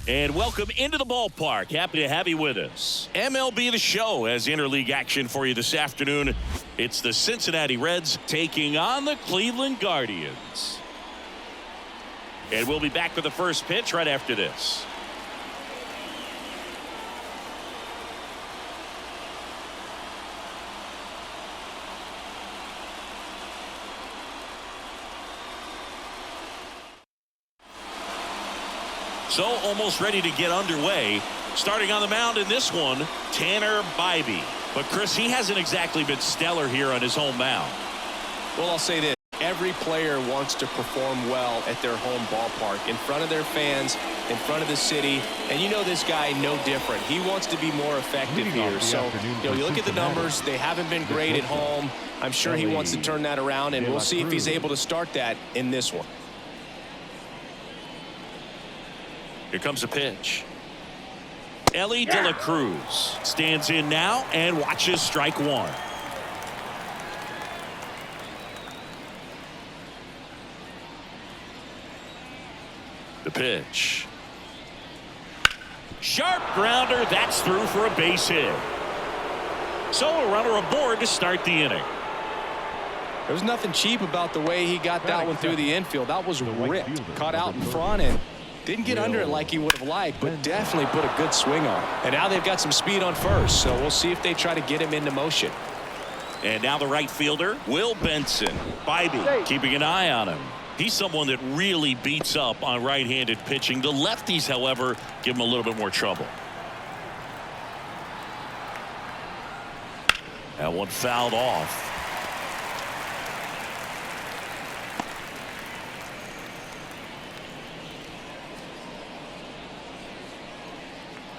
And welcome into the ballpark. Happy to have you with us. MLB The Show has interleague action for you this afternoon. It's the Cincinnati Reds taking on the Cleveland Guardians. And we'll be back with the first pitch right after this. So almost ready to get underway. Starting on the mound in this one, Tanner Bybee. But Chris, he hasn't exactly been stellar here on his home mound. Well, I'll say this. Every player wants to perform well at their home ballpark, in front of their fans, in front of the city. And you know this guy no different. He wants to be more effective here. So, you look at the numbers. They haven't been great at home. I'm sure he wants to turn that around, and we'll see if he's able to start that in this one. Here comes a pitch. Elly de la Cruz stands in now and watches strike one. The pitch. Sharp grounder. That's through for a base hit. So a runner aboard to start the inning. There was nothing cheap about the way he got that one through the infield. That was ripped. Caught out in front and didn't get under it like he would have liked, but definitely put a good swing on it. And now they've got some speed on first, so we'll see if they try to get him into motion. And now the right fielder, Will Benson. Bybee keeping an eye on him. He's someone that really beats up on right-handed pitching. The lefties, however, give him a little bit more trouble. That one fouled off.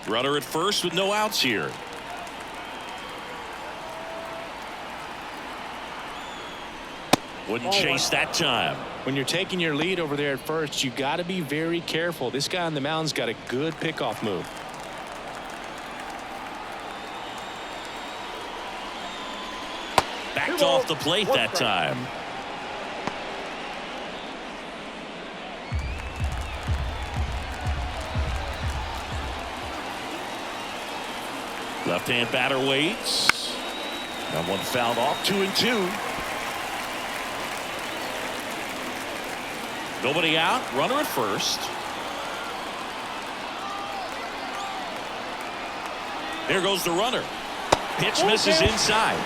Runner at first with no outs here. Wouldn't chase that time. When you're taking your lead over there at first, you got to be very careful. This guy on the mound's got a good pickoff move. Backed off the plate that time. Left-hand batter waits. That one fouled off. 2-2. Nobody out. Runner at first. There goes the runner. Pitch misses inside.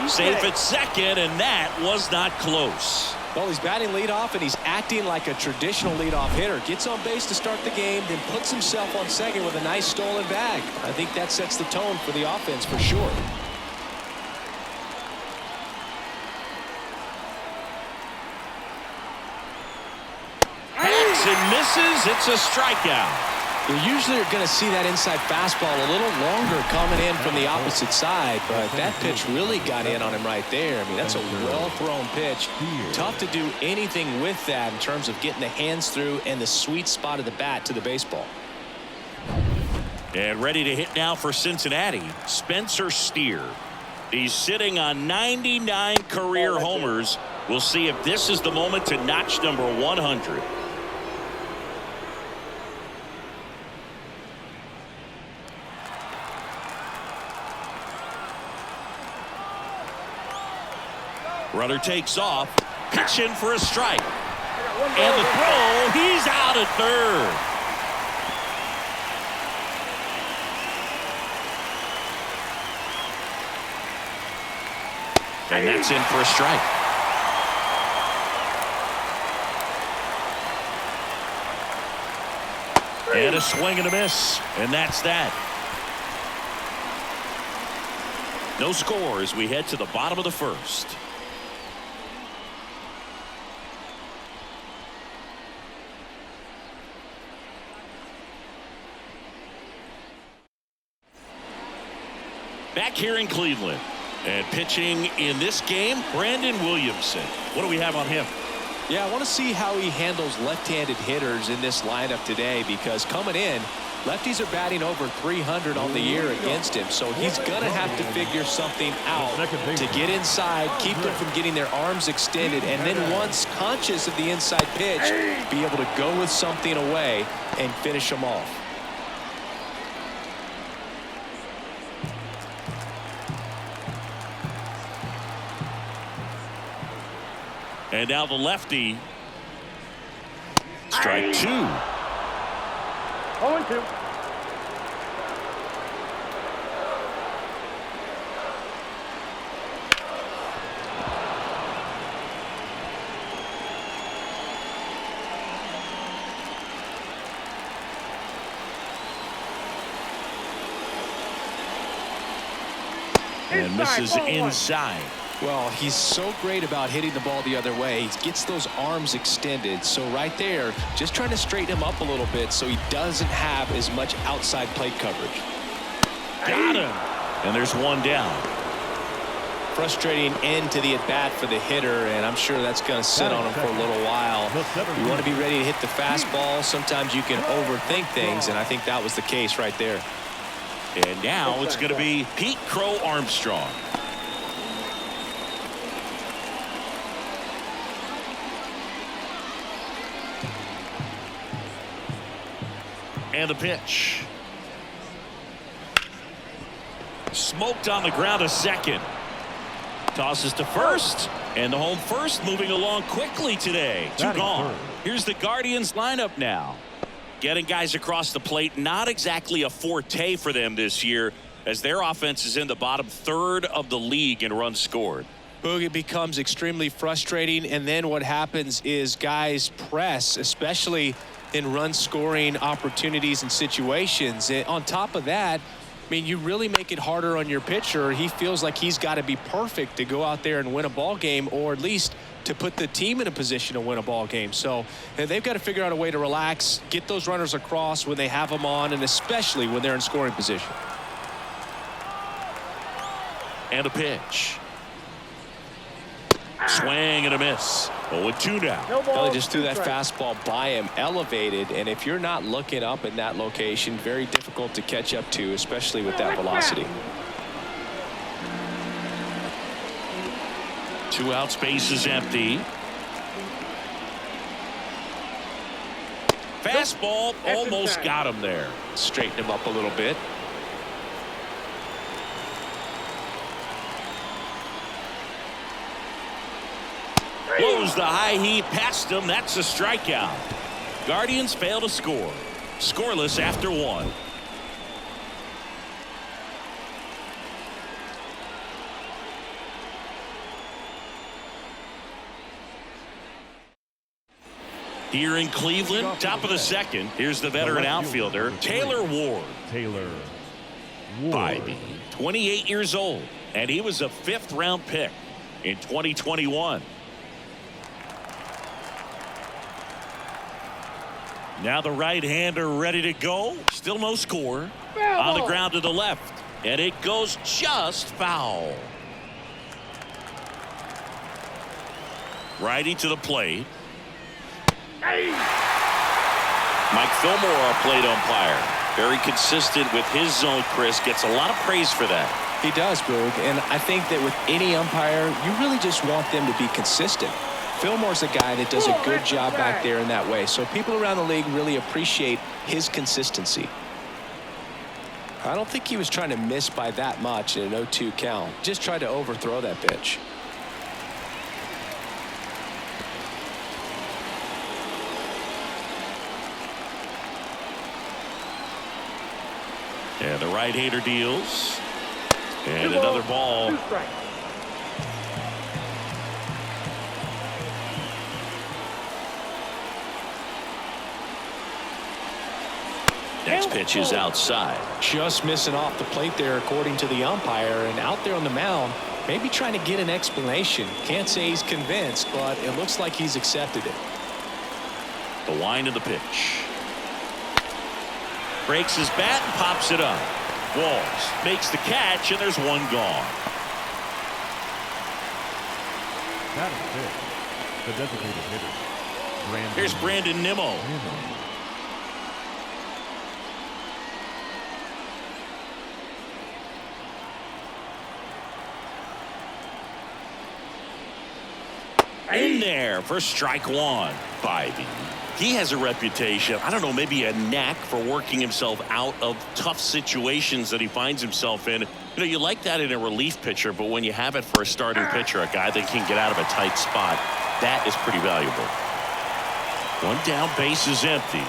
Safe at second, and that was not close. Well, he's batting leadoff, and he's acting like a traditional leadoff hitter. Gets on base to start the game, then puts himself on second with a nice stolen bag. I think that sets the tone for the offense for sure. Hacks and misses. It's a strikeout. You usually are going to see that inside fastball a little longer coming in from the opposite side, but that pitch really got in on him right there. I mean, that's a well-thrown pitch. Tough to do anything with that in terms of getting the hands through and the sweet spot of the bat to the baseball. And ready to hit now for Cincinnati, Spencer Steer. He's sitting on 99 career homers. We'll see if this is the moment to notch number 100. Runner takes off, pitching for a strike. And the throw, he's out at third. And that's in for a strike. And a swing and a miss. And that's that. No score as we head to the bottom of the first. Back here in Cleveland. And pitching in this game, Brandon Williamson. What do we have on him? Yeah, I want to see how he handles left-handed hitters in this lineup today, because coming in, lefties are batting over 300 on the year against him, so he's going to have to figure something out to get inside, keep them from getting their arms extended, and then once conscious of the inside pitch, be able to go with something away and finish them off. And now the lefty. Strike 2. 0-2. And misses inside. Well, he's so great about hitting the ball the other way. He gets those arms extended. So right there, just trying to straighten him up a little bit so he doesn't have as much outside plate coverage. Got him. And there's one down. Frustrating end to the at-bat for the hitter, and I'm sure that's going to sit on him for a little while. You want to be ready to hit the fastball. Sometimes you can overthink things, and I think that was the case right there. And now it's going to be Pete Crow Armstrong. And the pitch. Smoked on the ground to second. Tosses to first. And the home first moving along quickly today. 2 gone. Here's the Guardians lineup now. Getting guys across the plate, not exactly a forte for them this year, as their offense is in the bottom third of the league in runs scored. Boog, it becomes extremely frustrating, and then what happens is guys press, especially in run scoring opportunities and situations. And on top of that, I mean, you really make it harder on your pitcher. He feels like he's got to be perfect to go out there and win a ball game, or at least to put the team in a position to win a ball game. So they've got to figure out a way to relax, get those runners across when they have them on, and especially when they're in scoring position. And a pitch. Swing and a miss. 0-2 now. Elly just threw that fastball by him, elevated, and if you're not looking up in that location, very difficult to catch up to, especially with that velocity. 2 out, space is empty. Fastball almost got him there. Straighten him up a little bit. Blows the high heat past him. That's a strikeout. Guardians fail to score. Scoreless after 1. Here in Cleveland, top of the second, here's the veteran outfielder, Taylor Ward. Bybee, 28 years old, and he was a 5th-round pick in 2021. Now the right-hander ready to go. Still no score. On the ground to the left, and it goes just foul. Righty to the plate. Mike Fillmore, our plate umpire, very consistent with his zone. Chris gets a lot of praise for that. He does, Boog, and I think that with any umpire, you really just want them to be consistent. Fillmore's a guy that does a good job back there in that way, so people around the league really appreciate his consistency. I don't think he was trying to miss by that much in an 0-2 count. Just tried to overthrow that pitch. And the right-hander deals. And another ball. Next pitch is outside. Just missing off the plate there, according to the umpire, and out there on the mound, maybe trying to get an explanation. Can't say he's convinced, but it looks like he's accepted it. The wind of the pitch. Breaks his bat and pops it up. Walls makes the catch, and there's 1 gone. The designated hitter. Here's Brandon Nimmo. In there for strike one. Bybee. He has a reputation, I don't know, maybe a knack for working himself out of tough situations that he finds himself in. You know, you like that in a relief pitcher, but when you have it for a starting pitcher, a guy that can get out of a tight spot, that is pretty valuable. One down, base is empty.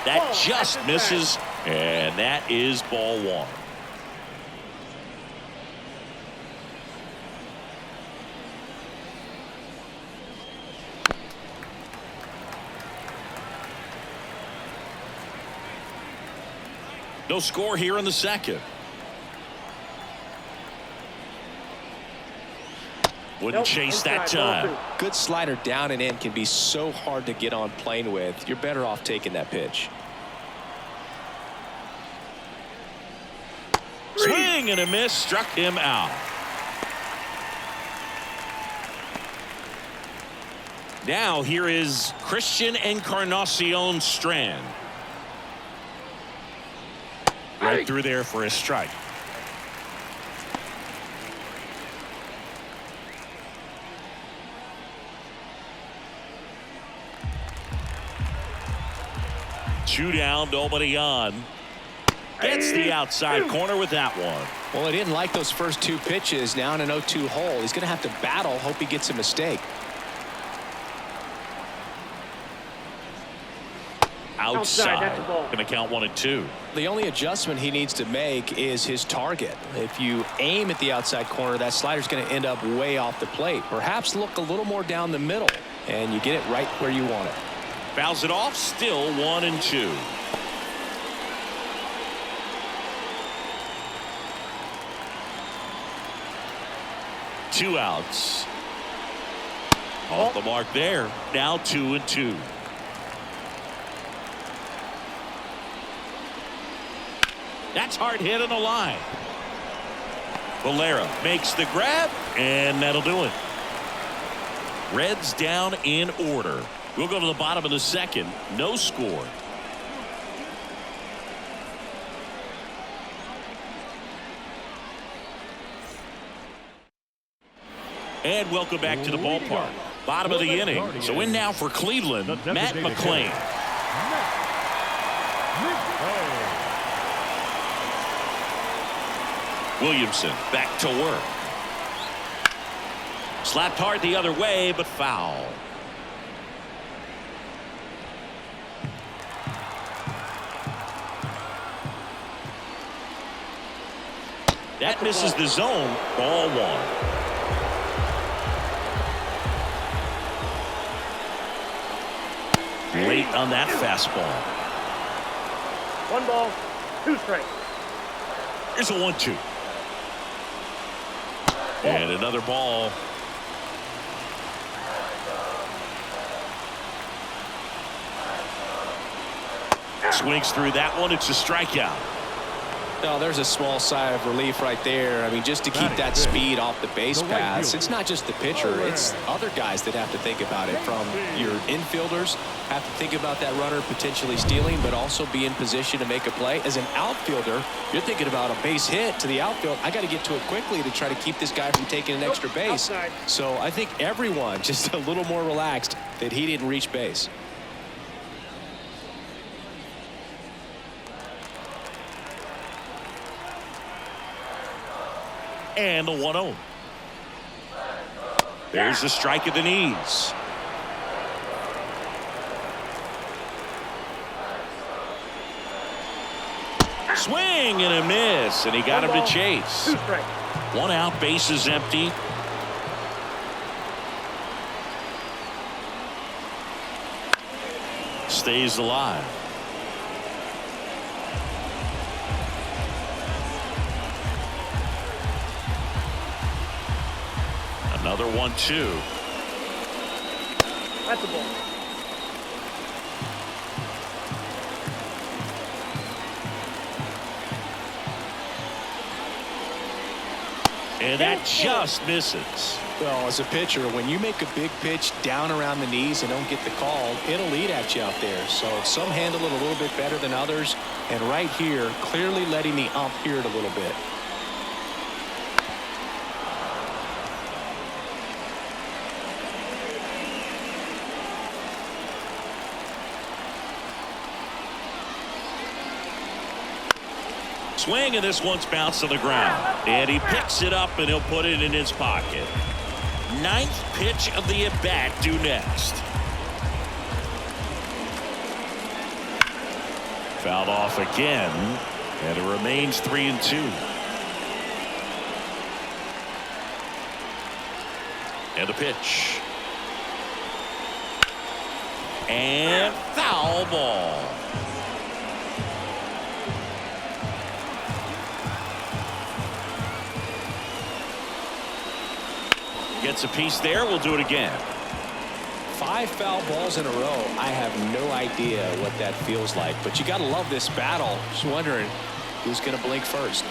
That just misses, and that is ball one. No score here in the second. Wouldn't chase that time. Good slider down and in can be so hard to get on plane with. You're better off taking that pitch. Swing and a miss, struck him out. Now here is Christian Encarnacion Strand. Right through there for a strike. Two down, nobody on. Gets the outside corner with that one. Well, he didn't like those first two pitches. Now in an 0-2 hole, he's going to have to battle, hope he gets a mistake. Outside. Going to count 1-2. The only adjustment he needs to make is his target. If you aim at the outside corner, that slider's going to end up way off the plate. Perhaps look a little more down the middle, and you get it right where you want it. Fouls it off, still 1-2. Two outs. Off the mark there. Now 2-2. That's hard hit on the line. Valera makes the grab, and that'll do it. Reds down in order. We'll go to the bottom of the second. No score. And welcome back to the ballpark. Bottom of the inning. So in now for Cleveland, Matt McClain. Williamson back to work. Slapped hard the other way, but foul. That misses the zone. Ball one. Late on that fastball. 1 ball, 2 strikes. Here's a 1-2. And another ball. Swings through that one. It's a strikeout. No, there's a small sigh of relief right there. I mean, just to keep that speed off the base paths. It's not just the pitcher. It's other guys that have to think about it. From your infielders have to think about that runner potentially stealing, but also be in position to make a play. As an outfielder, you're thinking about a base hit to the outfield. I got to get to it quickly to try to keep this guy from taking an extra base. So I think everyone just a little more relaxed that he didn't reach base. And the 1-0. There's the strike of the knees. Swing and a miss, and he got him to chase. 2 strikes. 1 out, base is empty. Stays alive. Another 1-2. That's a ball. And that just misses. Well, as a pitcher, when you make a big pitch down around the knees and don't get the call, it'll eat at you out there. So some handle it a little bit better than others. And right here, clearly letting the ump hear it a little bit. Swing, and this one's bounced to the ground. And he picks it up, and he'll put it in his pocket. Ninth pitch of the at-bat due next. Fouled off again, and it remains 3-2. And the pitch. And foul ball. Gets a piece there. We'll do it again. 5 foul balls in a row. I have no idea what that feels like, but you got to love this battle. Just wondering who's going to blink first.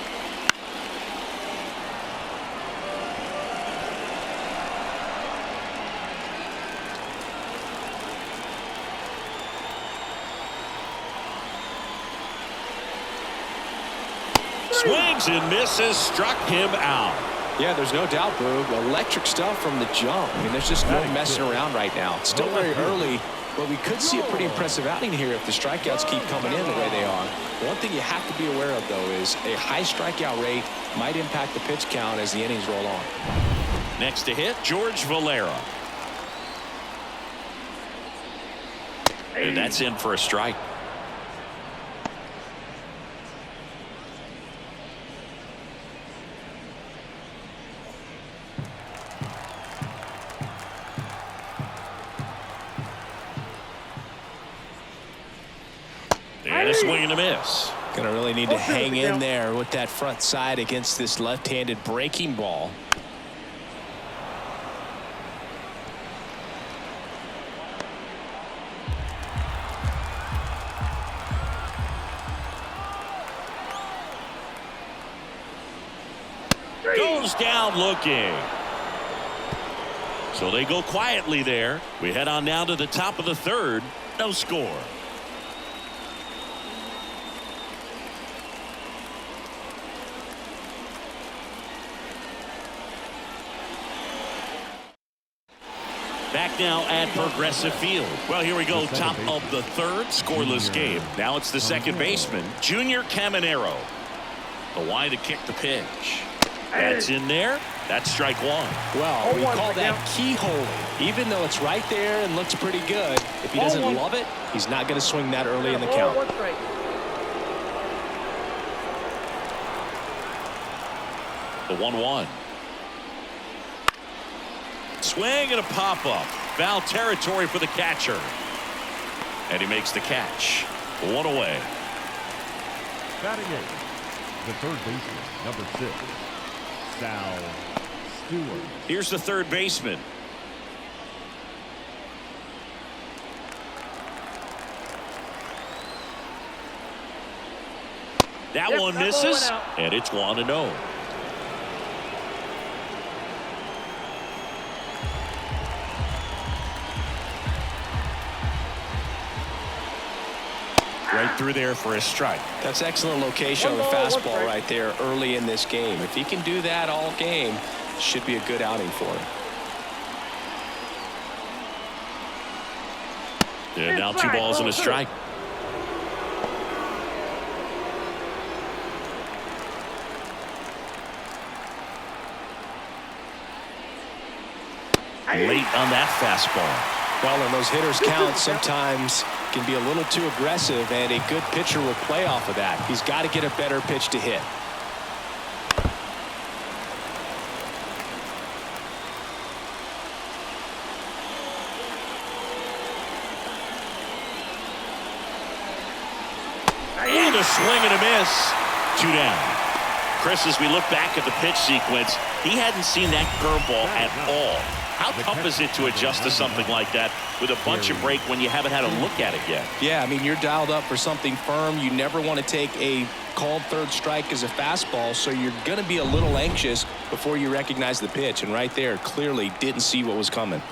Swings and misses. Struck him out. Yeah, there's no doubt, Boog. Electric stuff from the jump. I mean, there's just no messing around right now. It's still very early, but we could see a pretty impressive outing here if the strikeouts keep coming in the way they are. One thing you have to be aware of, though, is a high strikeout rate might impact the pitch count as the innings roll on. Next to hit, George Valera. And that's in for a strike. And a swing and a miss. Gonna really need to hang in there with that front side against this left-handed breaking ball. Goes down looking. So they go quietly there. We head on down to the top of the third. No score. Back now at Progressive Field. Well, here we go. Top of the third. Scoreless game. Now it's the second baseman, Junior Caminero. The wide to kick the pitch. That's in there. That's strike one. Well, we call that keyholing. Even though it's right there and looks pretty good, if he doesn't love it, he's not going to swing that early in the count. The 1-1. Swing and a pop-up. Foul territory for the catcher. And he makes the catch. One away. Batting eight, the third baseman, number 6, Sal Stewart. Here's the third baseman. That one misses, and it's 1-0. Right through there for a strike. That's excellent location on the fastball right there early in this game. If he can do that all game, should be a good outing for him. And now 2 balls and a strike. Late on that fastball. Well, and those hitters count sometimes can be a little too aggressive, and a good pitcher will play off of that. He's got to get a better pitch to hit. And a swing and a miss. 2 down. Chris, as we look back at the pitch sequence, he hadn't seen that curveball at all. How tough is it to adjust to something like that with a bunch of break when you haven't had a look at it yet? Yeah, I mean, you're dialed up for something firm. You never want to take a called third strike as a fastball, so you're going to be a little anxious before you recognize the pitch. And right there, clearly didn't see what was coming.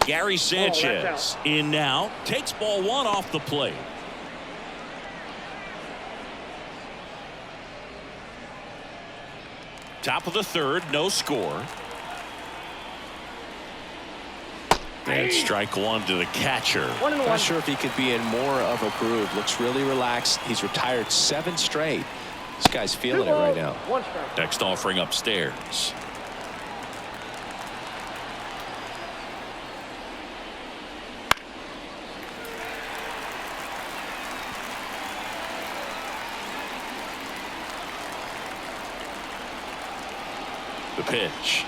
Gary Sanchez in now, takes ball one off the plate. Top of the third, no score. And strike one to the catcher. Not sure if he could be in more of a groove. Looks really relaxed. He's retired 7 straight. This guy's feeling it right now. Next offering upstairs. The pitch.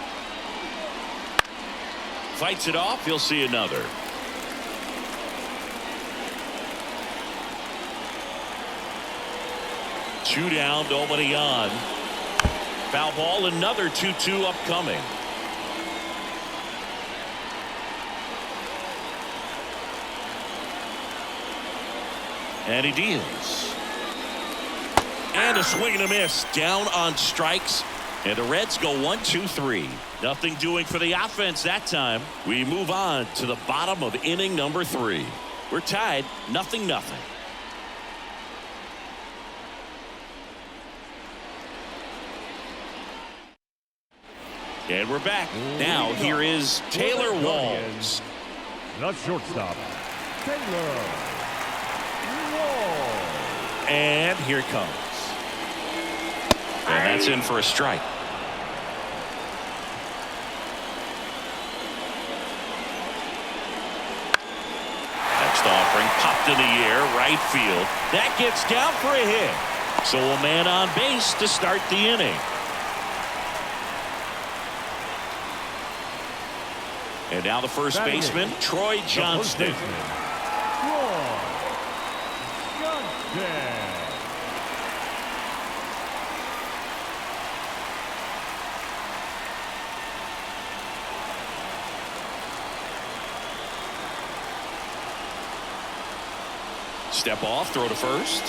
Fights it off. He'll see another. Two down, nobody on. Foul ball, another 2-2 upcoming. And he deals. And a swing and a miss. Down on strikes. And the Reds go 1-2-3. Nothing doing for the offense that time. We move on to the bottom of inning number 3. We're tied 0-0. And we're back. Now here is Taylor Walls. The shortstop, Taylor Walls. And here it comes. And that's in for a strike. Next offering popped in the air, right field. That gets down for a hit. So a man on base to start the inning. And now the first baseman, Troy Johnston. Step off, throw to first.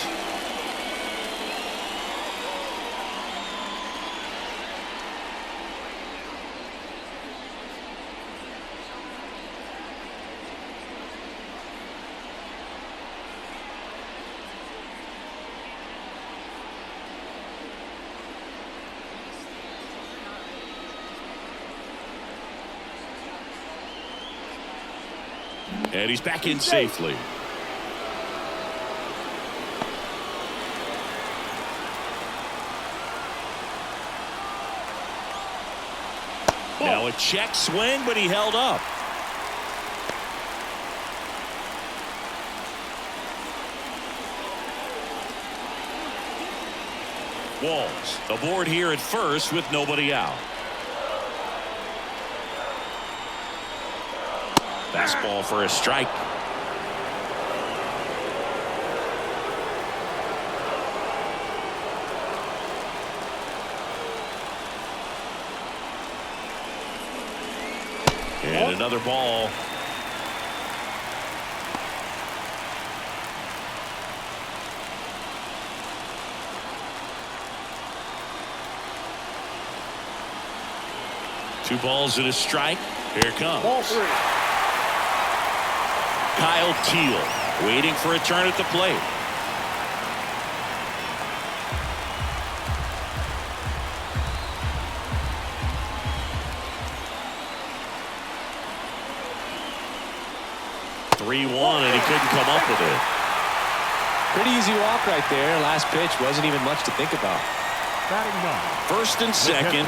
And he's back in safely. Now a check swing, but he held up. Walls aboard here at first with nobody out. Fastball for a strike. And another ball. Two balls and a strike. Here it comes. Ball 3. Kyle Teal waiting for a turn at the plate. And he couldn't come up with it. Pretty easy walk right there. Last pitch wasn't even much to think about. First and second,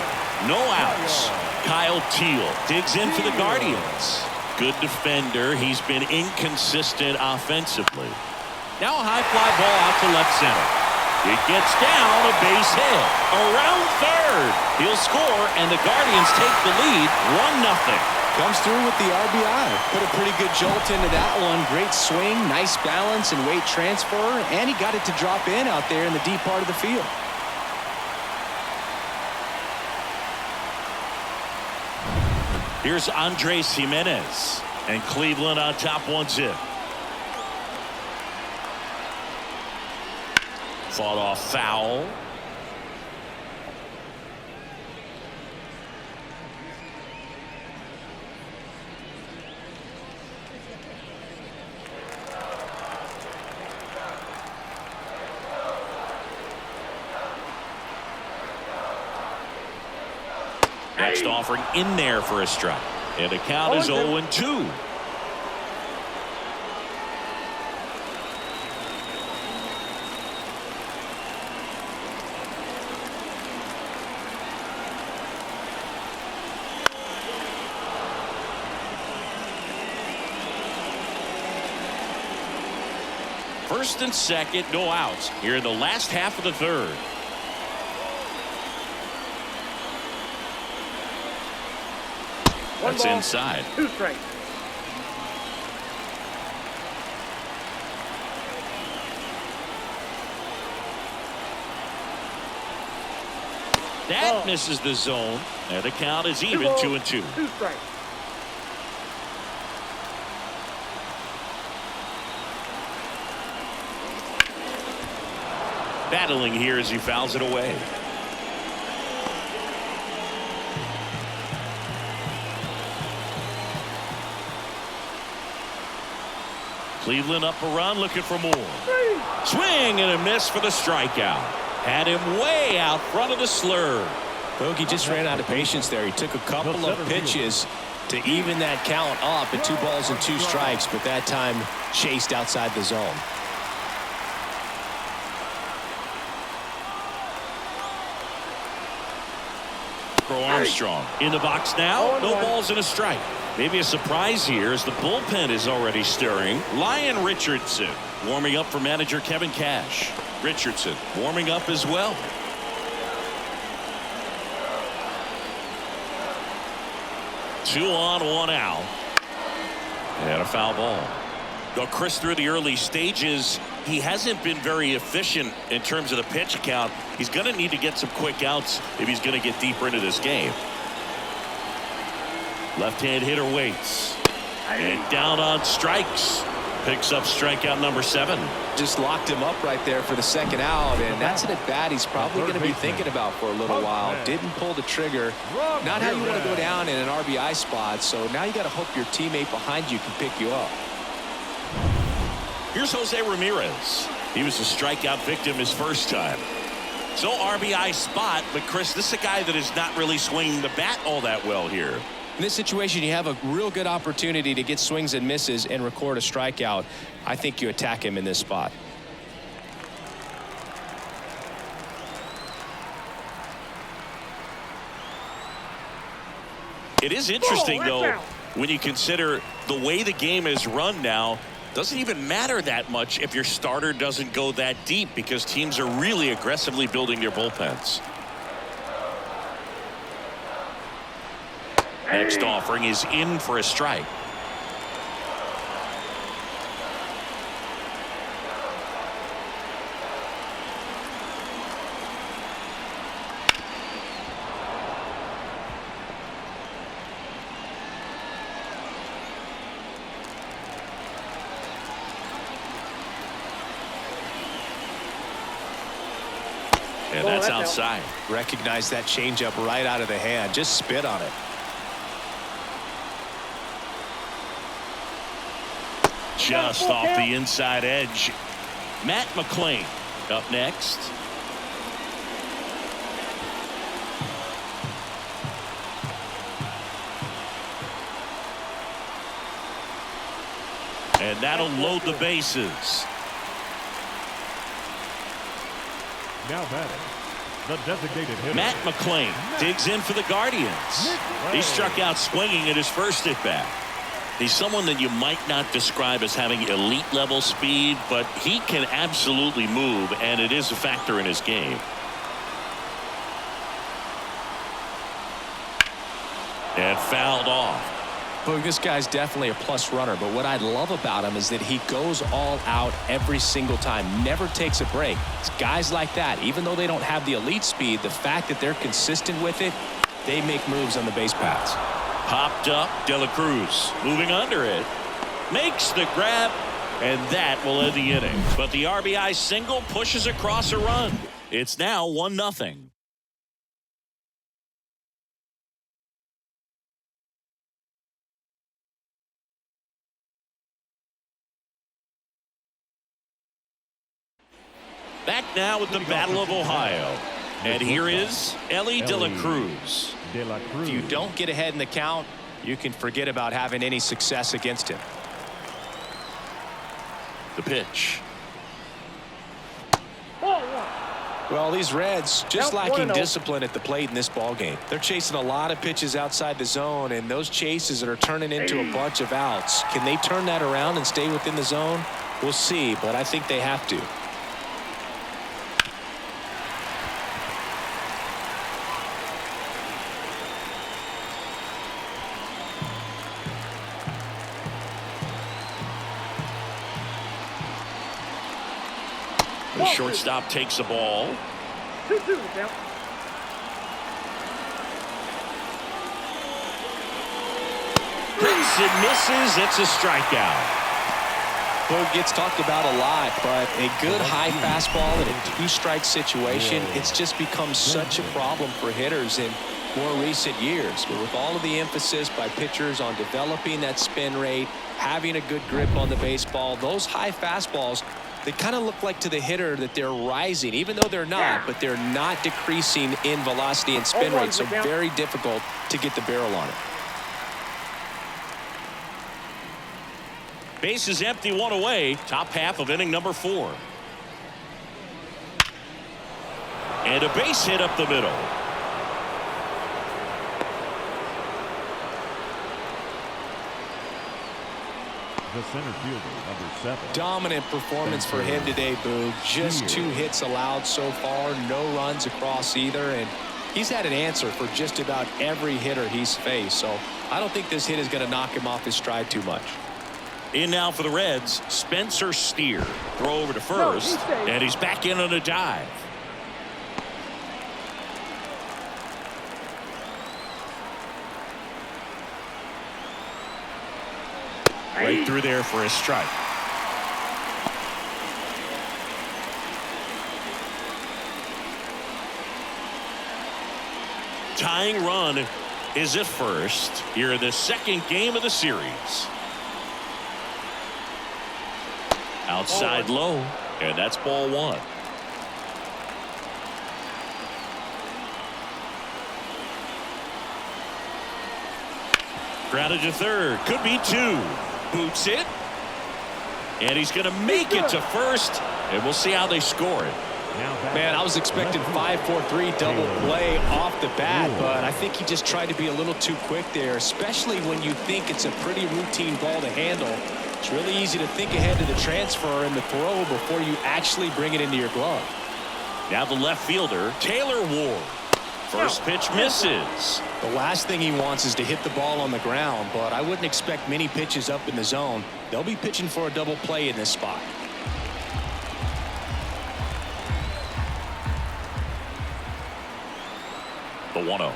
no outs. Kyle Teal digs in for the Guardians. Good defender. He's been inconsistent offensively. Now a high fly ball out to left center. It gets down, a base hit. Around third. He'll score, and the Guardians take the lead 1-0. Comes through with the RBI. Put a pretty good jolt into that one. Great swing, nice balance and weight transfer, and he got it to drop in out there in the deep part of the field. Here's Andres Jimenez, and Cleveland on top 1-0. Fought off foul. Next offering in there for a strike. And the count is 0-2. First and second, no outs here in the last half of the third. That's inside. 2 strikes. That misses the zone. And the count is even 2-2. 2 strikes. Battling here as he fouls it away. Cleveland up a run, looking for more. Swing and a miss for the strikeout. Had him way out front of the slur. Bogey just ran out of patience there. He took a couple of pitches to even that count up at 2 balls and 2 strikes, but that time chased outside the zone. Armstrong in the box now. No balls and a strike. Maybe a surprise here as the bullpen is already stirring. Lyon Richardson warming up for manager Kevin Cash. Richardson warming up as well. Two on, 1 out. And a foul ball. Though Chris, through the early stages, he hasn't been very efficient in terms of the pitch count. He's going to need to get some quick outs if he's going to get deeper into this game. Left-hand hitter waits. And down on strikes. Picks up strikeout number 7. Just locked him up right there for the second out, and that's an at-bat he's probably going to be thinking about for a little while. Didn't pull the trigger. Not how you want to go down in an RBI spot, so now you got to hope your teammate behind you can pick you up. Here's Jose Ramirez. He was a strikeout victim his first time. So RBI spot, but Chris, this is a guy that is not really swinging the bat all that well here. In this situation, you have a real good opportunity to get swings and misses and record a strikeout. I think you attack him in this spot. It is interesting, though, when you consider the way the game is run now. Doesn't even matter that much if your starter doesn't go that deep because teams are really aggressively building their bullpens. Next offering is in for a strike. And that's outside. Recognize that changeup right out of the hand. Just spit on it. Just off the inside edge. Matt McClain up next. And that'll load the bases. Now batting, the designated hitter. Matt McClain digs in for the Guardians. He struck out swinging at his first at bat. He's someone that you might not describe as having elite level speed, but he can absolutely move, and it is a factor in his game. And fouled off. Boog, this guy's definitely a plus runner, but what I love about him is that he goes all out every single time, never takes a break. It's guys like that, even though they don't have the elite speed, the fact that they're consistent with it, they make moves on the base paths. Popped up, Cruz moving under it, makes the grab, and that will end the inning. But the RBI single pushes across a run. It's now 1-0. Back now with the Battle of Ohio. And here is Elly Cruz. If you don't get ahead in the count, you can forget about having any success against him. The pitch. Well, these Reds just lacking discipline at the plate in this ball game. They're chasing a lot of pitches outside the zone, and those chases are turning into a bunch of outs. Can they turn that around and stay within the zone? We'll see, but I think they have to. The shortstop takes the ball. 2-2 now. Hits and misses. It's a strikeout. Boog gets talked about a lot, but a good high fastball in a two-strike situation, it's just become such a problem for hitters in more recent years. But with all of the emphasis by pitchers on developing that spin rate, having a good grip on the baseball, those high fastballs, they kind of look like to the hitter that they're rising, even though they're not, but they're not decreasing in velocity and spin rate, so very difficult to get the barrel on it. Base is empty, one away. Top half of inning number 4. And a base hit up the middle. The center fielder, number 7. Dominant performance for him today, Boog. Just 2 hits allowed so far, no runs across either, and he's had an answer for just about every hitter he's faced, so I don't think this hit is going to knock him off his stride too much. In now for the Reds, Spencer Steer. Throw over to first, and he's back in on a dive. Right through there for a strike. Tying run is at first here in the second game of the series. Outside low, and that's ball 1. Grounded to third, could be 2. Boots it, and he's going to make it to first, and we'll see how they score it. Man, I was expecting 5-4-3 double play off the bat, but I think he just tried to be a little too quick there, especially when you think it's a pretty routine ball to handle. It's really easy to think ahead to the transfer and the throw before you actually bring it into your glove. Now the left fielder, Taylor Ward. First pitch misses. The last thing he wants is to hit the ball on the ground, but I wouldn't expect many pitches up in the zone. They'll be pitching for a double play in this spot. The 1-0.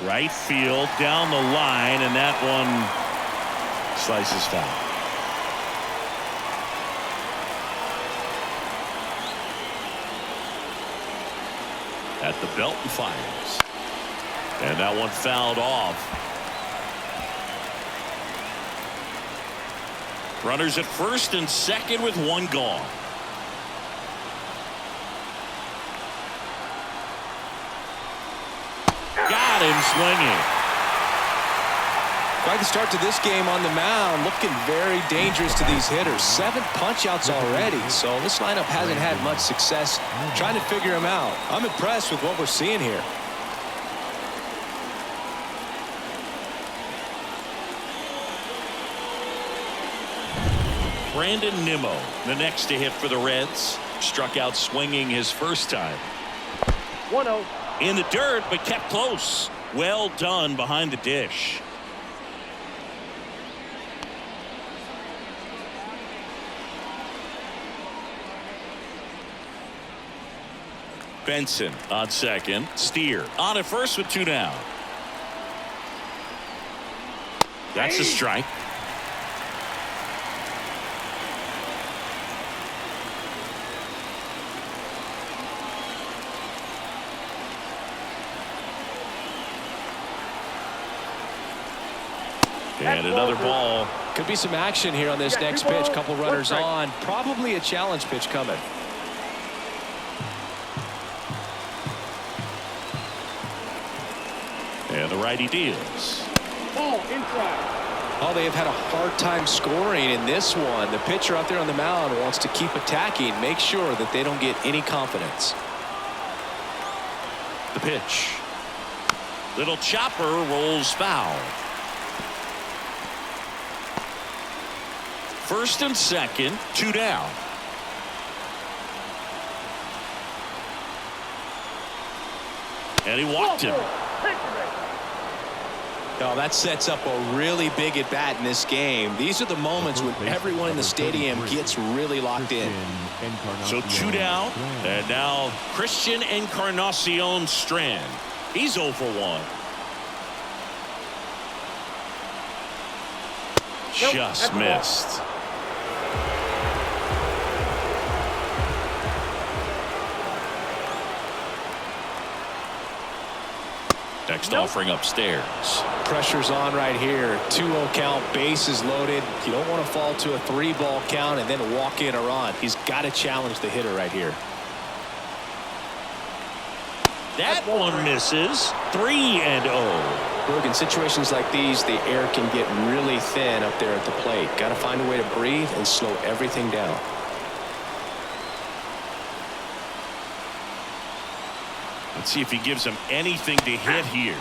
Right field down the line, and that one slices foul. At the belt and fires. And that one fouled off. Runners at first and second with 1 gone. Got him swinging. Quite the start to this game on the mound, looking very dangerous to these hitters. 7 punch-outs already, so this lineup hasn't had much success trying to figure him out. I'm impressed with what we're seeing here. Brandon Nimmo, the next to hit for the Reds. Struck out swinging his first time. 1-0. In the dirt, but kept close. Well done behind the dish. Benson on second. Steer on at first with 2 down. That's a strike. And another ball. Could be some action here on this next pitch. Couple runners on. Probably a challenge pitch coming. And the righty deals. Ball inside. Oh, they have had a hard time scoring in this one. The pitcher out there on the mound wants to keep attacking, make sure that they don't get any confidence. The pitch. Little chopper rolls foul. First and second, 2 down. And he walked him. Oh, that sets up a really big at bat in this game. These are the moments when everyone in the stadium gets really locked in. So 2 down, and now Christian Encarnacion Strand. He's 0 for 1. Just missed. Next offering upstairs. Pressure's on right here. 2-0 count, bases loaded. You don't want to fall to a 3-ball count and then walk in or on. He's got to challenge the hitter right here. That one misses. 3-0. Look, in situations like these, the air can get really thin up there at the plate. Got to find a way to breathe and slow everything down. Let's see if he gives him anything to hit here.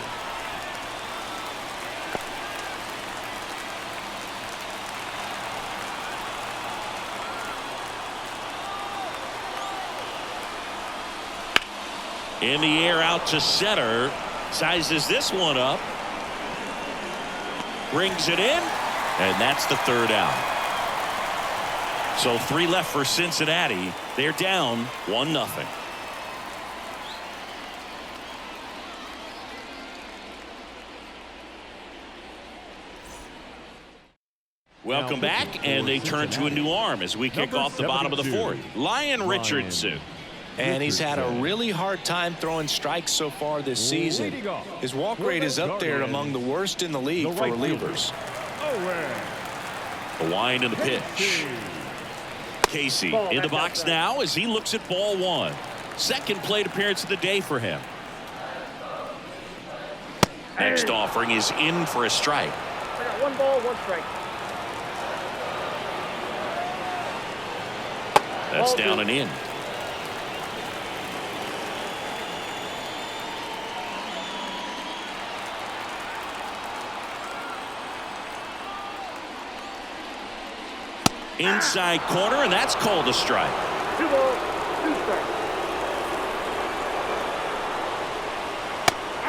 In the air out to center. Sizes this one up. Brings it in. And that's the 3rd out. So 3 left for Cincinnati. They're down 1-0. Welcome back, and they turn to a new arm as we kick off the bottom of the 4th. Lion Richardson. And he's had a really hard time throwing strikes so far this season. His walk rate is up there among the worst in the league for relievers. The wind and the pitch. Casey in the box now as he looks at ball 1. Second plate appearance of the day for him. Next offering is in for a strike. I got 1 ball, 1 strike. That's down and in. Inside corner, and that's called a strike. 2 balls, 2 strikes.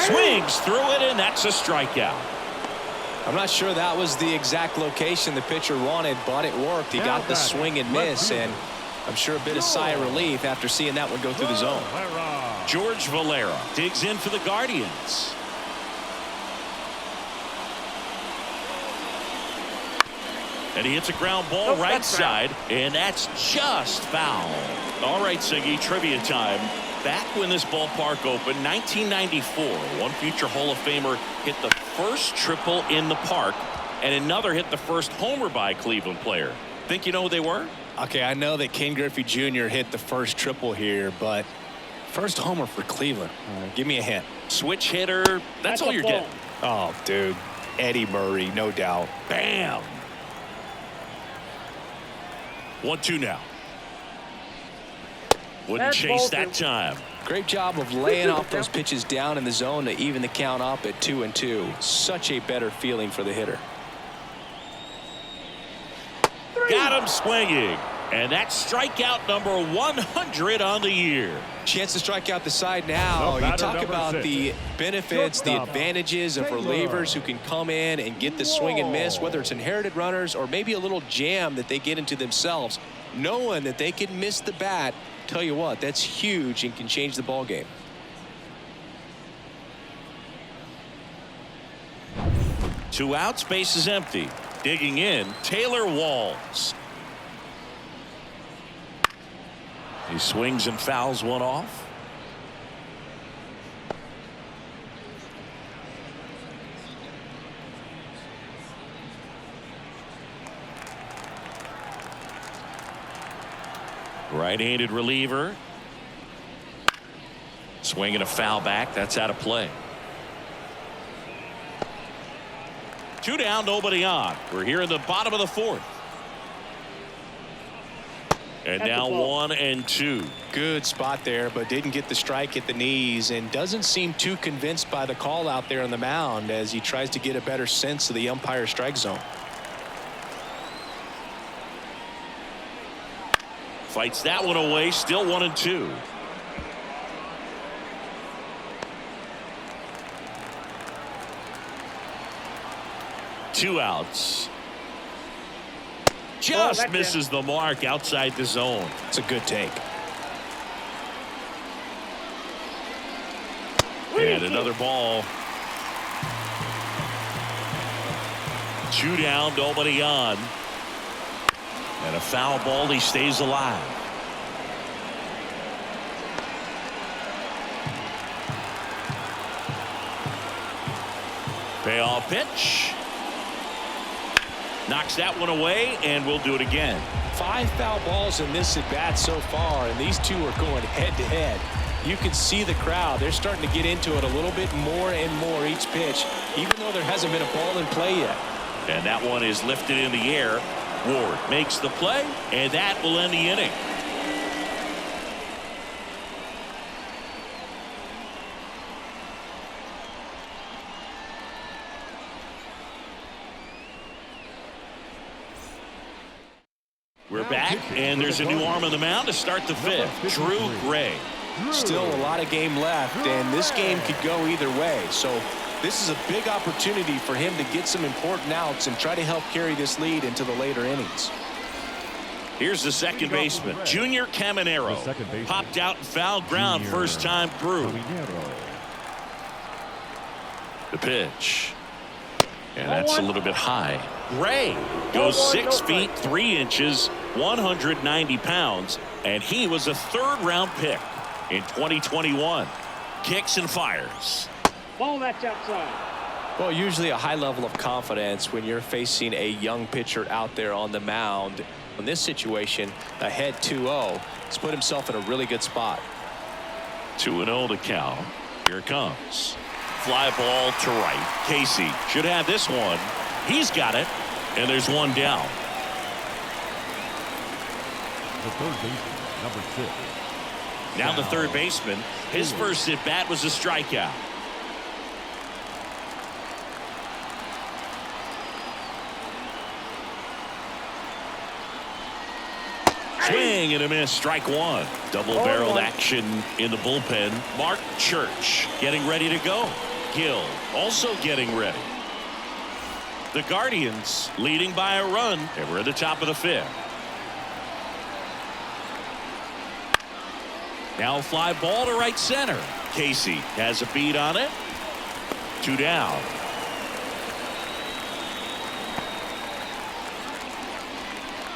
Swings through it, and that's a strikeout. I'm not sure that was the exact location the pitcher wanted, but it worked. He got the swing and miss, and I'm sure a bit of sigh of relief after seeing that one go through the zone. George Valera digs in for the Guardians. And he hits a ground ball right side, and that's just foul. All right, Siggy, trivia time. Back when this ballpark opened, 1994, one future Hall of Famer hit the first triple in the park, and another hit the first homer by a Cleveland player. Think you know who they were? Okay, I know that Ken Griffey Jr. hit the first triple here, but first homer for Cleveland. Give me a hint. Switch hitter. That's all you're getting. Oh, dude. Eddie Murray, no doubt. Bam. 1-2 now. Wouldn't chase that time. Great job of laying off those pitches down in the zone to even the count up at 2-2. Such a better feeling for the hitter. Got him swinging. And that's strikeout number 100 on the year. Chance to strike out the side now. You talk about the benefits, the advantages of relievers who can come in and get the swing and miss, whether it's inherited runners or maybe a little jam that they get into themselves, knowing that they can miss the bat tell you what, that's huge and can change the ball game. Two outs, base is empty. Digging in, Taylor Walls. He swings and fouls one off. Right-handed reliever. Swinging a foul back. That's out of play. 2 down, nobody on. We're here in the bottom of the 4th. And now 1 and 2. Good spot there, but didn't get the strike at the knees and doesn't seem too convinced by the call out there on the mound as he tries to get a better sense of the umpire strike zone. Fights that one away. Still 1 and 2. Two outs. Just misses the mark outside the zone. It's a good take. And another ball. 2 down, nobody on. And a foul ball. He stays alive. Payoff pitch. Knocks that one away, and we'll do it again. 5 foul balls in this at bat so far, and these two are going head to head. You can see the crowd. They're starting to get into it a little bit more and more each pitch, even though there hasn't been a ball in play yet. And that one is lifted in the air. Ward makes the play, and that will end the inning. We're back, and there's a new arm on the mound to start the 5th. Drew Gray. Still a lot of game left, and this game could go either way. So this is a big opportunity for him to get some important outs and try to help carry this lead into the later innings. Here's the second baseman, Junior Caminero. Popped out and foul ground first time through. The pitch. And that's a little bit high. Gray goes 6 feet 3 inches, 190 pounds, and he was a 3rd-round pick in 2021. Kicks and fires. Ball, that's outside. Well, usually a high level of confidence when you're facing a young pitcher out there on the mound. In this situation, ahead 2-0, he's put himself in a really good spot. 2-0 to count. Here it comes. Fly ball to right. Casey should have this one. He's got it, and there's 1 down. The third baseman, number 6. Now the third baseman. His first at bat was a strikeout. Swing and a miss. Strike 1. Double-barreled action in the bullpen. Mark Church getting ready to go. Gill also getting ready. The Guardians leading by a run, and we're at the top of the 5th. Now a fly ball to right center. Casey has a beat on it. 2 down.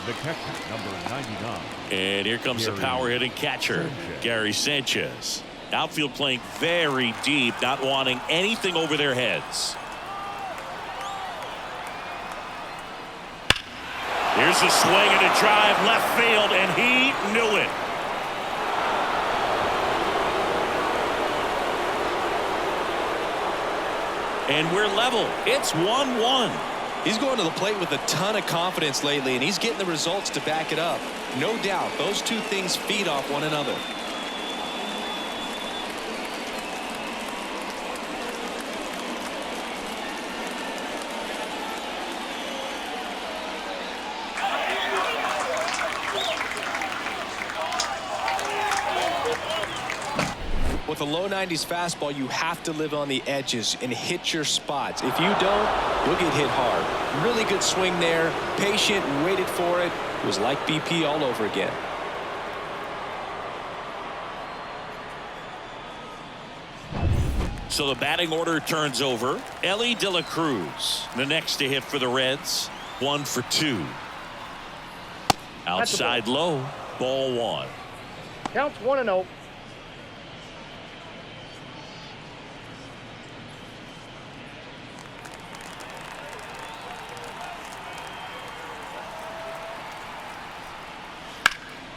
The catcher, number 99. And here comes the power hitting catcher, Gary Sanchez. Outfield playing very deep, not wanting anything over their heads. Here's a swing and a drive left field, and he knew it. And we're level. It's 1-1. He's going to the plate with a ton of confidence lately, and he's getting the results to back it up. No doubt, those two things feed off one another. With a low 90s fastball, you have to live on the edges and hit your spots. If you don't, you'll get hit hard. Really good swing there. Patient, waited for it. It was like BP all over again. So the batting order turns over. Elly de Cruz, the next to hit for the Reds. 1 for 2. Outside low. Ball 1. Counts 1-0.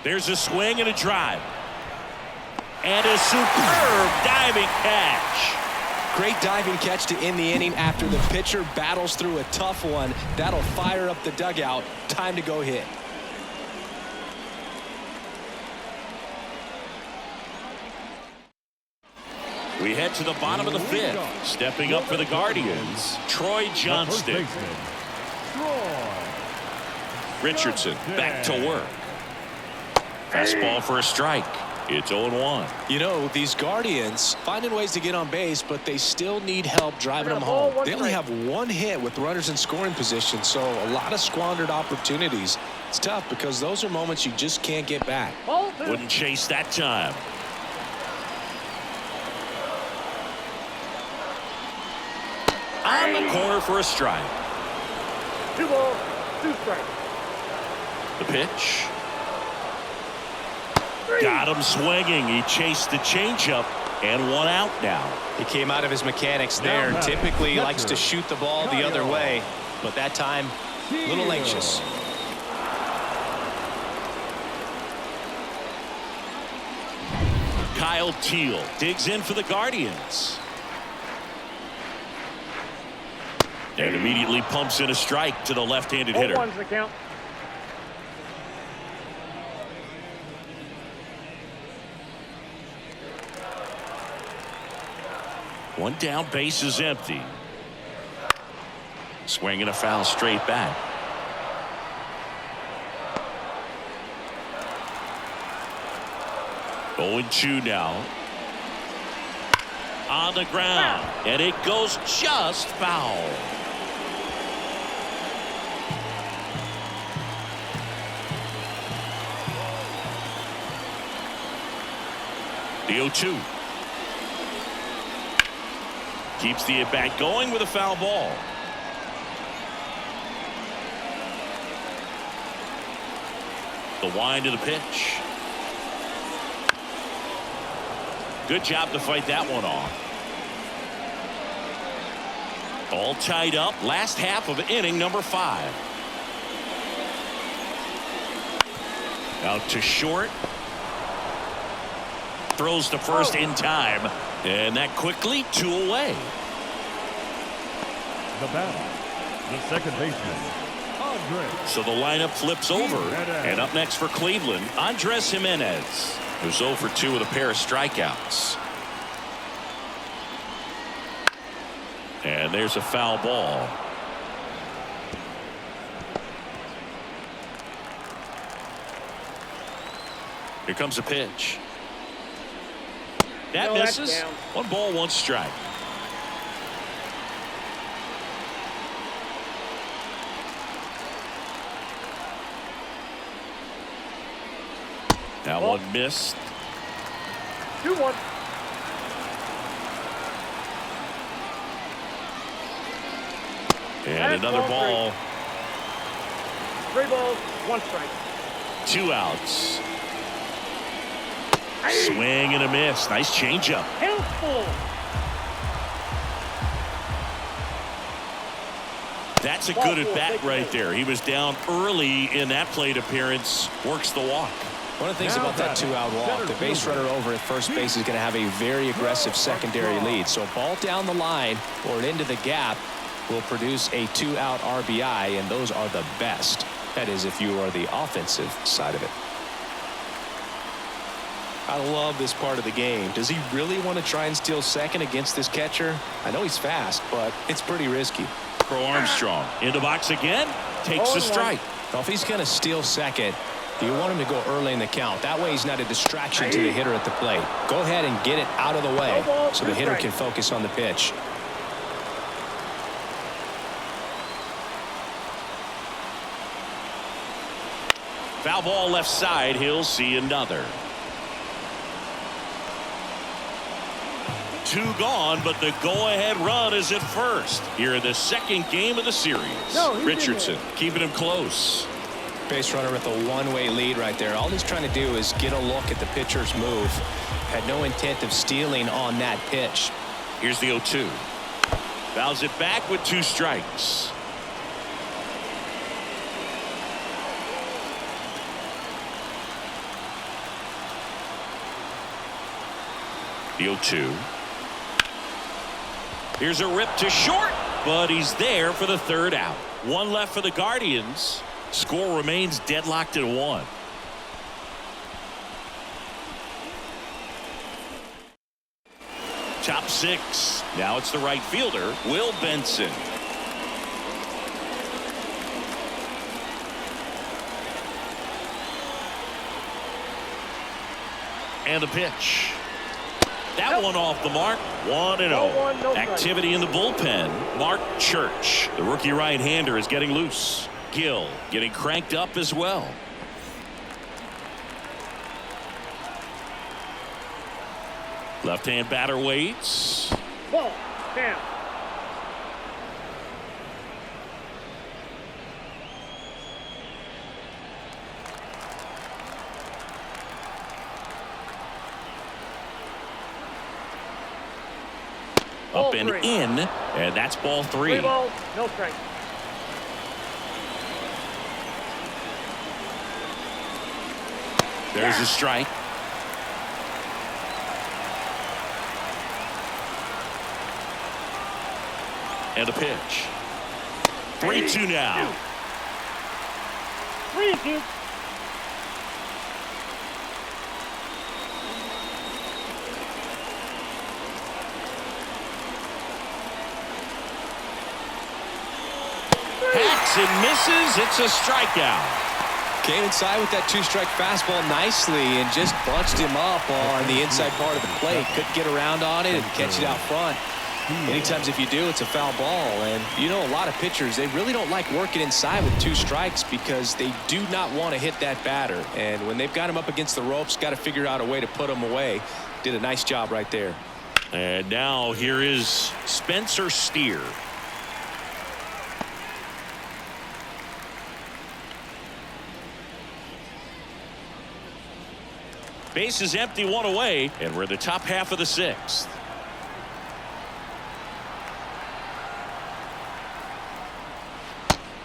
There's a swing and a drive. And a superb diving catch. Great diving catch to end the inning after the pitcher battles through a tough one. That'll fire up the dugout. Time to go hit. We head to the bottom of the 5th. Stepping up for the Guardians, Troy Johnston. Richardson back to work. Fastball for a strike. It's 0-1. You know, these Guardians finding ways to get on base, but they still need help driving them home. They only have 1 hit with runners in scoring position, so a lot of squandered opportunities. It's tough because those are moments you just can't get back. Wouldn't chase that time. On the corner for a strike. 2 balls, 2 strikes. The pitch. Got him swinging. He chased the changeup and 1 out now. He came out of his mechanics there. Typically likes to shoot the ball the other way, but that time a little anxious. Kyle Teal digs in for the Guardians. And immediately pumps in a strike to the left-handed hitter. 0-1's the count. One down, base is empty. Swinging a foul straight back. Oh, 0-2 now. On the ground, and it goes just foul. The 0-2. Keeps the at-bat going with a foul ball. The wind of the pitch. Good job to fight that one off. All tied up. Last half of inning number 5. Out to short. Throws to first in time. And that quickly 2 away. The batter, the second baseman, Andres. So the lineup flips over. And up next for Cleveland, Andres Ramirez, who's 0 for 2 with a pair of strikeouts. And there's a foul ball. Here comes a pitch. That misses. 1 ball, 1 strike. That one missed. 2-1. And another ball. 3 balls, 1 strike. 2 outs. Swing and a miss. Nice changeup. Helpful. That's a good at bat right there. He was down early in that plate appearance. Works the walk. One of the things about that 2-out walk, the base runner over at first base is going to have a very aggressive secondary lead. So a ball down the line or into the gap will produce a 2-out RBI, and those are the best. That is, if you are the offensive side of it. I love this part of the game. Does he really want to try and steal second against this catcher? I know he's fast, but it's pretty risky. Pro Armstrong in the box again. Takes a strike. Well, if he's going to steal second, you want him to go early in the count. That way he's not a distraction to the hitter at the plate. Go ahead and get it out of the way so the hitter can focus on the pitch. Foul ball left side. He'll see another. 2 gone, but the go-ahead run is at first here in the second game of the series. Richardson keeping him close. Base runner with a one-way lead right there. All he's trying to do is get a look at the pitcher's move. Had no intent of stealing on that pitch. Here's the 0-2. Fouls it back with 2 strikes. The 0-2. Here's a rip to short, but he's there for the 3rd out. 1 left for the Guardians. Score remains deadlocked at 1. Top 6. Now it's the right fielder, Will Benson. And the pitch. That one off the mark. 1-0. Activity in the bullpen. Mark Church, the rookie right-hander, is getting loose. Gill getting cranked up as well. Left-hand batter waits. Ball. Down. Up and in, and that's ball 3. 3 balls, no strikes. There's a strike. And a pitch. 3-2 now. 3-2. Hacks and misses. It's a strikeout. Came inside with that 2-strike fastball nicely and just bunched him up on the inside part of the plate. Couldn't get around on it and catch it out front. Many times if you do, it's a foul ball. And you know, a lot of pitchers, they really don't like working inside with 2 strikes because they do not want to hit that batter. And when they've got him up against the ropes, got to figure out a way to put him away. Did a nice job right there. And now here is Spencer Steer. Base is empty, 1 away, and we're in the top half of the 6th.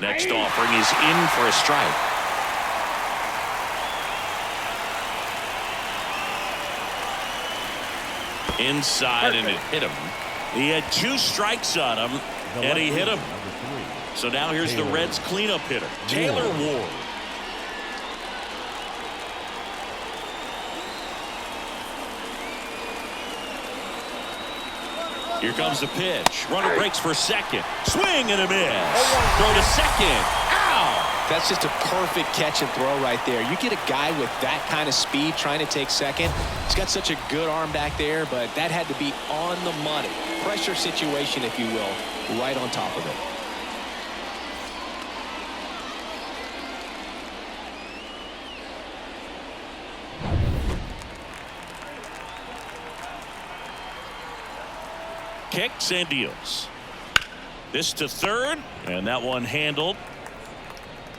Next offering is in for a strike. Inside, and it hit him. He had 2 strikes on him, and he hit him. So now here's the Reds' cleanup hitter, Taylor Ward. Here comes the pitch. Runner breaks for second. Swing and a miss. Throw to second. Ow! That's just a perfect catch and throw right there. You get a guy with that kind of speed trying to take second. He's got such a good arm back there, but that had to be on the money. Pressure situation, if you will, right on top of it. Kicks and deals. This to third, and that one handled.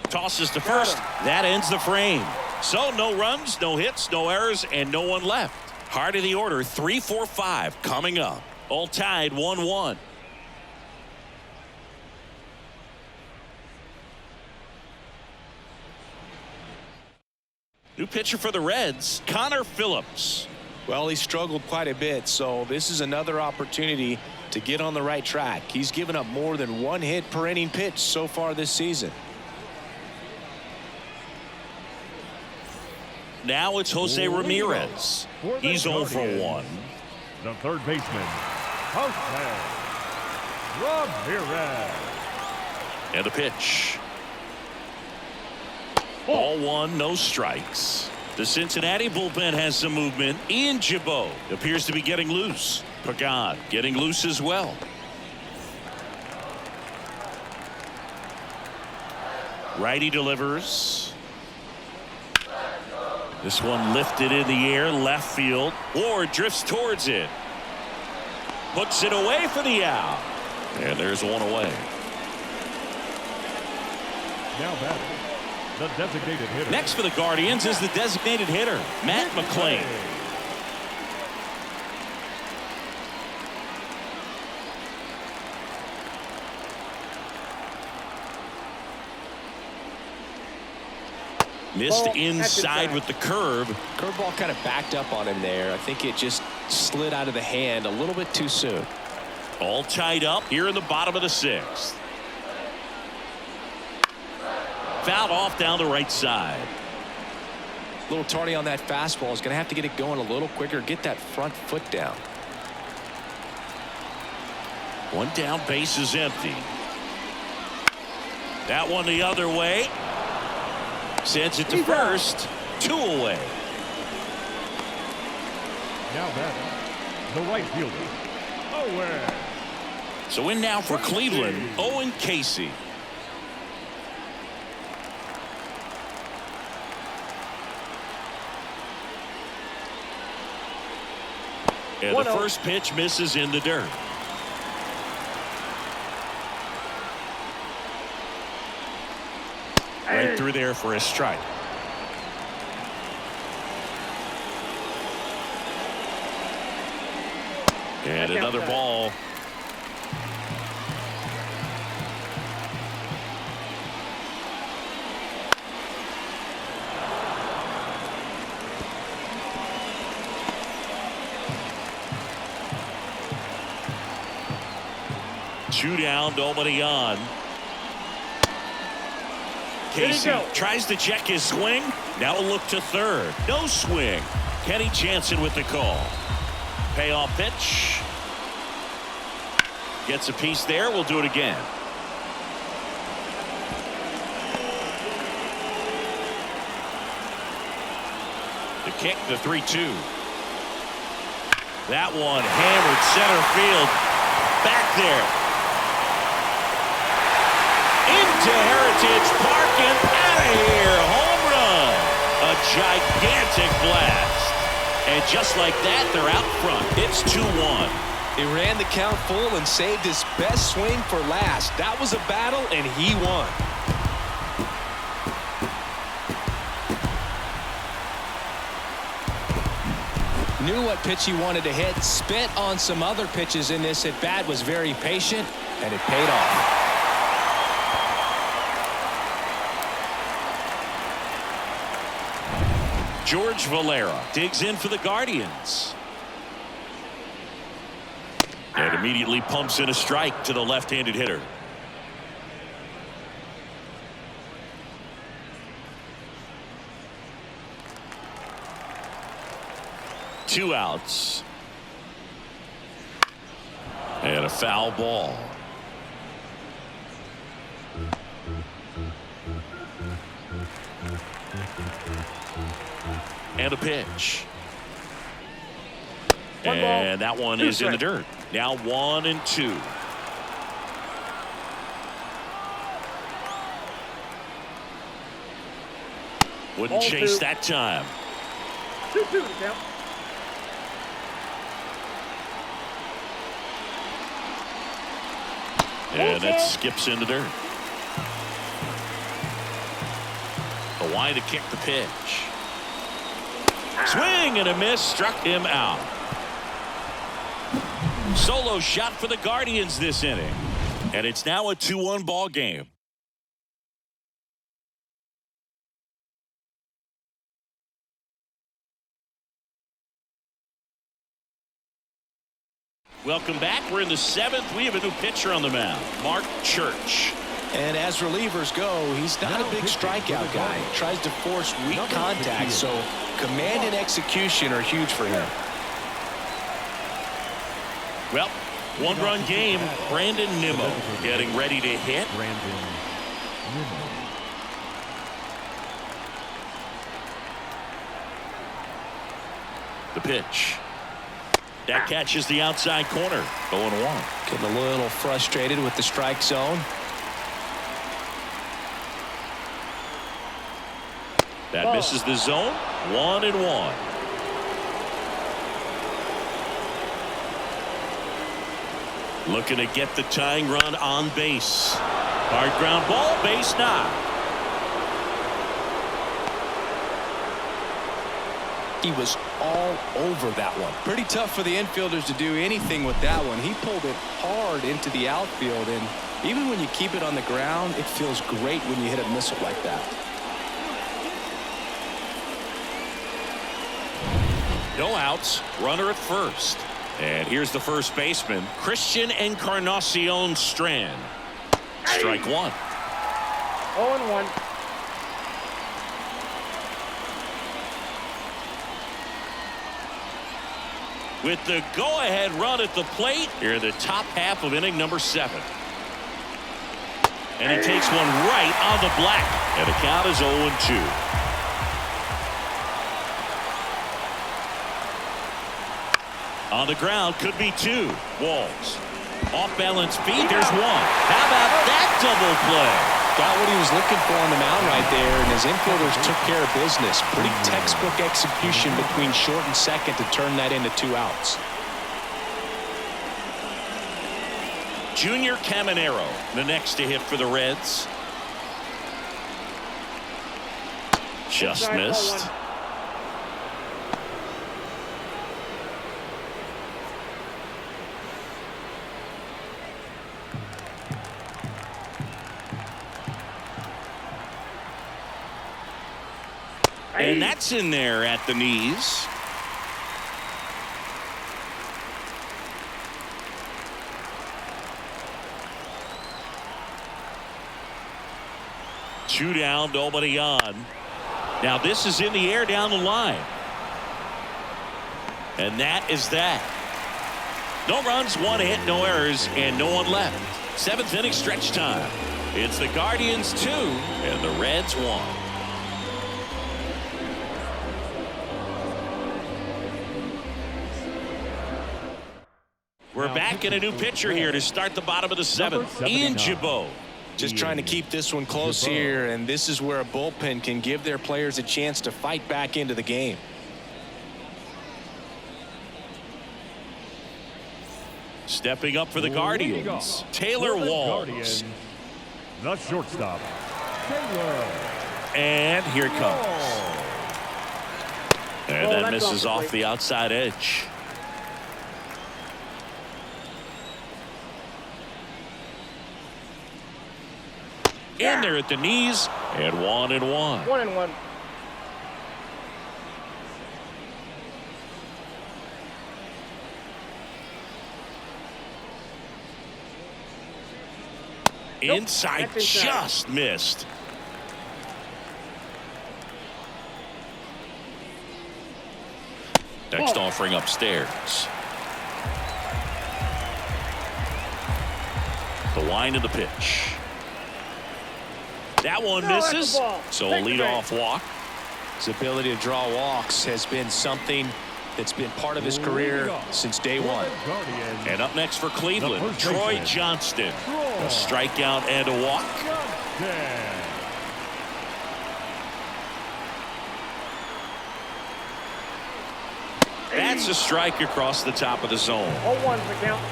Tosses to first. That ends the frame. So no runs, no hits, no errors, and no one left. Heart of the order, 3-4-5 coming up. All tied 1-1. New pitcher for the Reds, Connor Phillips. Well, he struggled quite a bit, so this is another opportunity to get on the right track. He's given up more than 1 hit per inning pitch so far this season. Now it's Jose Ramirez. He's 0 for 1. The third baseman, Jose Ramirez. And the pitch. Ball 1, no strikes. The Cincinnati bullpen has some movement. Ian Gibaut appears to be getting loose. Pagan getting loose as well. Righty delivers. This one lifted in the air, left field. Ward drifts towards it. Puts it away for the out. And there's one away. Now batting, the designated hitter. Next for the Guardians is the designated hitter, Matt McClain. Missed inside with the curve. Curveball kind of backed up on him there. I think it just slid out of the hand a little bit too soon. All tied up here in the bottom of the sixth. Fouled off down the right side. A little tardy on that fastball. Is going to have to get it going a little quicker. Get that front foot down. One down, base is empty. That one the other way. Sends it to first. 2 away. Now batting, the right fielder. Owen. So in now for Cleveland, Owen Casey. And the first pitch misses in the dirt. Right through there for a strike. And another ball. Two down, nobody on. Casey tries to check his swing. Now a look to third. No swing. Kenny Jansen with the call. Payoff pitch. Gets a piece there. We'll do it again. The kick, the 3-2. That one hammered center field. Back there. Into Heritage Park and out of here. Home run. A gigantic blast. And just like that, they're out front. It's 2-1. He ran the count full and saved his best swing for last. That was a battle, and he won. Knew what pitch he wanted to hit. Spent on some other pitches in this at bat. Was very patient, and it paid off. George Valera digs in for the Guardians. And immediately pumps in a strike to the left-handed hitter. Two outs. And a foul ball. And a pitch. And that one is in the dirt. Now 1-2. Wouldn't chase that time. 2-2 count. And it skips in the dirt. Hawaii to kick the pitch. Swing and a miss, struck him out. Solo shot for the Guardians this inning. And it's now a 2-1 ball game. Welcome back. We're in the 7th. We have a new pitcher on the mound, Mark Church. And as relievers go, he's not a big strikeout guy. He tries to force weak contact, so command and execution are huge for him. Well, one-run game. Brandon Nimmo getting ready to hit. The pitch. That catches the outside corner. 0-1. Getting a little frustrated with the strike zone. That misses the zone. 1-1. Looking to get the tying run on base. Hard ground ball, base knock. He was all over that one. Pretty tough for the infielders to do anything with that one. He pulled it hard into the outfield, and even when you keep it on the ground, it feels great when you hit a missile like that. No outs, runner at first. And here's the first baseman, Christian Encarnacion Strand. Strike one. 0-1. With the go-ahead run at the plate here in the top half of inning number 7. And he takes one right on the black. And the count is 0-2. On the ground, could be 2. Walls. Off-balance feet, there's 1. How about that double play? Got what he was looking for on the mound right there, and his infielders took care of business. Pretty textbook execution between short and second to turn that into 2 outs. Junior Caminero, the next to hit for the Reds. Just missed. And that's in there at the knees. Two down, nobody on. Now this is in the air down the line. And that is that. No runs, 1 hit, no errors, and no one left. 7th inning stretch time. It's the Guardians 2 and the Reds 1. We're back in a new pitcher here to start the bottom of the 7th. Ian Gibaut. Just trying to keep this one close here, and this is where a bullpen can give their players a chance to fight back into the game. Stepping up for the Guardians, Taylor Walls. The shortstop, Taylor. And here it comes. And that misses off the outside edge. In there at the knees, and 1-1. 1-1. Inside, just missed. Next offering upstairs. The wind of the pitch. That one misses, so a leadoff walk. His ability to draw walks has been something that's been part of his career since day one. And up next for Cleveland, Troy Johnston. A strikeout and a walk. That's a strike across the top of the zone. 0-1's the count.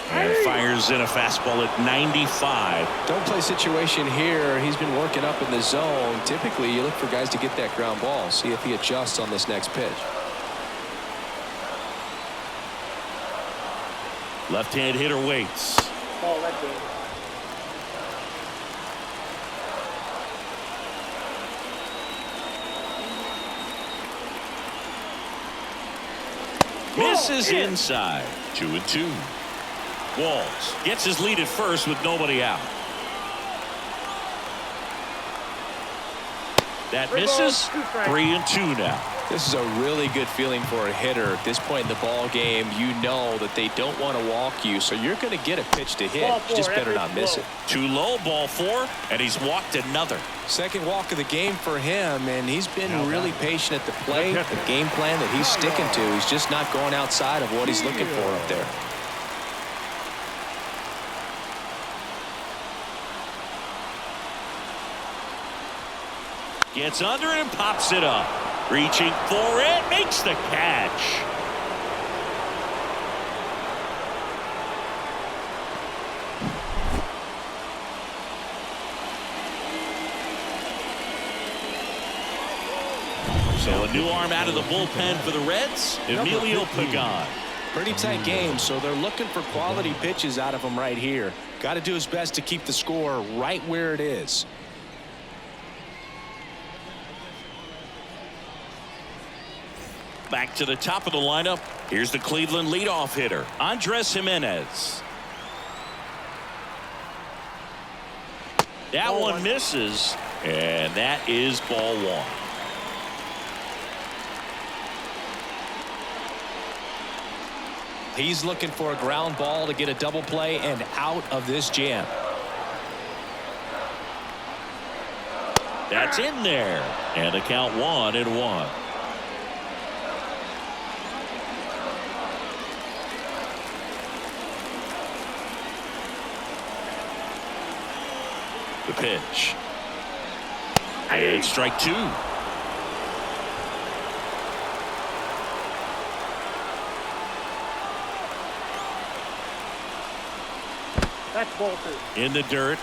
And fires in a fastball at 95. Don't play situation here. He's been working up in the zone. Typically, you look for guys to get that ground ball. See if he adjusts on this next pitch. Left-hand hitter waits. Ball that game. Misses inside. 2-2. Walls gets his lead at first with nobody out. That misses. 3-2 now. This is a really good feeling for a hitter at this point in the ball game. You know that they don't want to walk you, so you're going to get a pitch to hit. You just better not miss it. Too low, ball 4, and he's walked another. Second walk of the game for him, and he's been really patient at the plate. The game plan that he's sticking to, he's just not going outside of what he's looking for up there. Gets under it and pops it up. Reaching for it, makes the catch. So a new arm out of the bullpen for the Reds, Emilio Pagan. Pretty tight game, so they're looking for quality pitches out of him right here. Got to do his best to keep the score right where it is. Back to the top of the lineup. Here's the Cleveland leadoff hitter, Andres Gimenez. That one misses, and that is ball one. He's looking for a ground ball to get a double play and out of this jam. That's in there, and the count 1-1. The pitch. And strike two. That's ball two. In the dirt.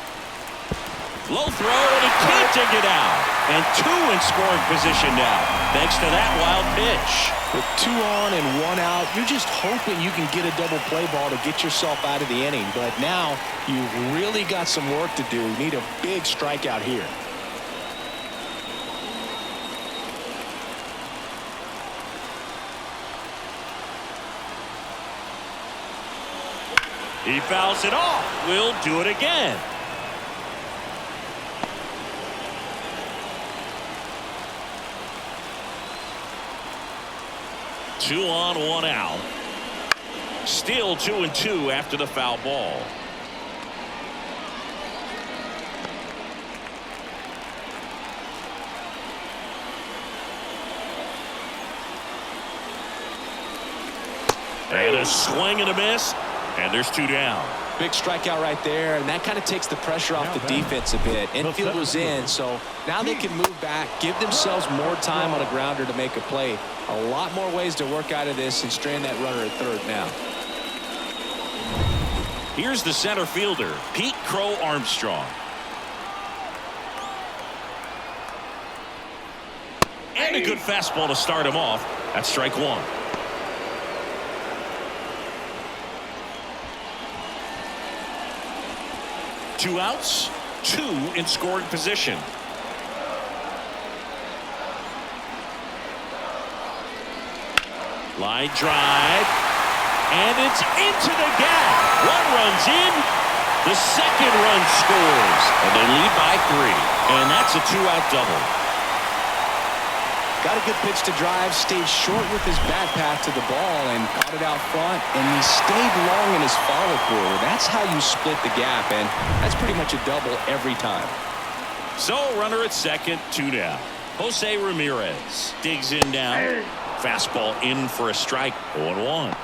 Low throw, and he can't dig it out. And two in scoring position now, thanks to that wild pitch. With 2 on and 1 out, you're just hoping you can get a double play ball to get yourself out of the inning. But now you've really got some work to do. You need a big strikeout here. He fouls it off. We'll do it again. Two on, 1 out. Still 2-2 after the foul ball. And a swing and a miss. And there's 2 down. Big strikeout right there, and that kind of takes the pressure off the defense a bit. Infield was in, so now they can move back, give themselves more time on a grounder to make a play. A lot more ways to work out of this and strand that runner at third now. Here's the center fielder, Pete Crow Armstrong. And a good fastball to start him off. That's strike one. Two outs, 2 in scoring position. Line drive, and it's into the gap. 1 runs in, the second run scores, and they lead by 3. And that's a 2-out double. Got a good pitch to drive, stayed short with his bat path to the ball and caught it out front, and he stayed long in his follow-through. That's how you split the gap, and that's pretty much a double every time. So runner at second, 2 down. Jose Ramirez digs in now. Fastball in for a strike, 0-1.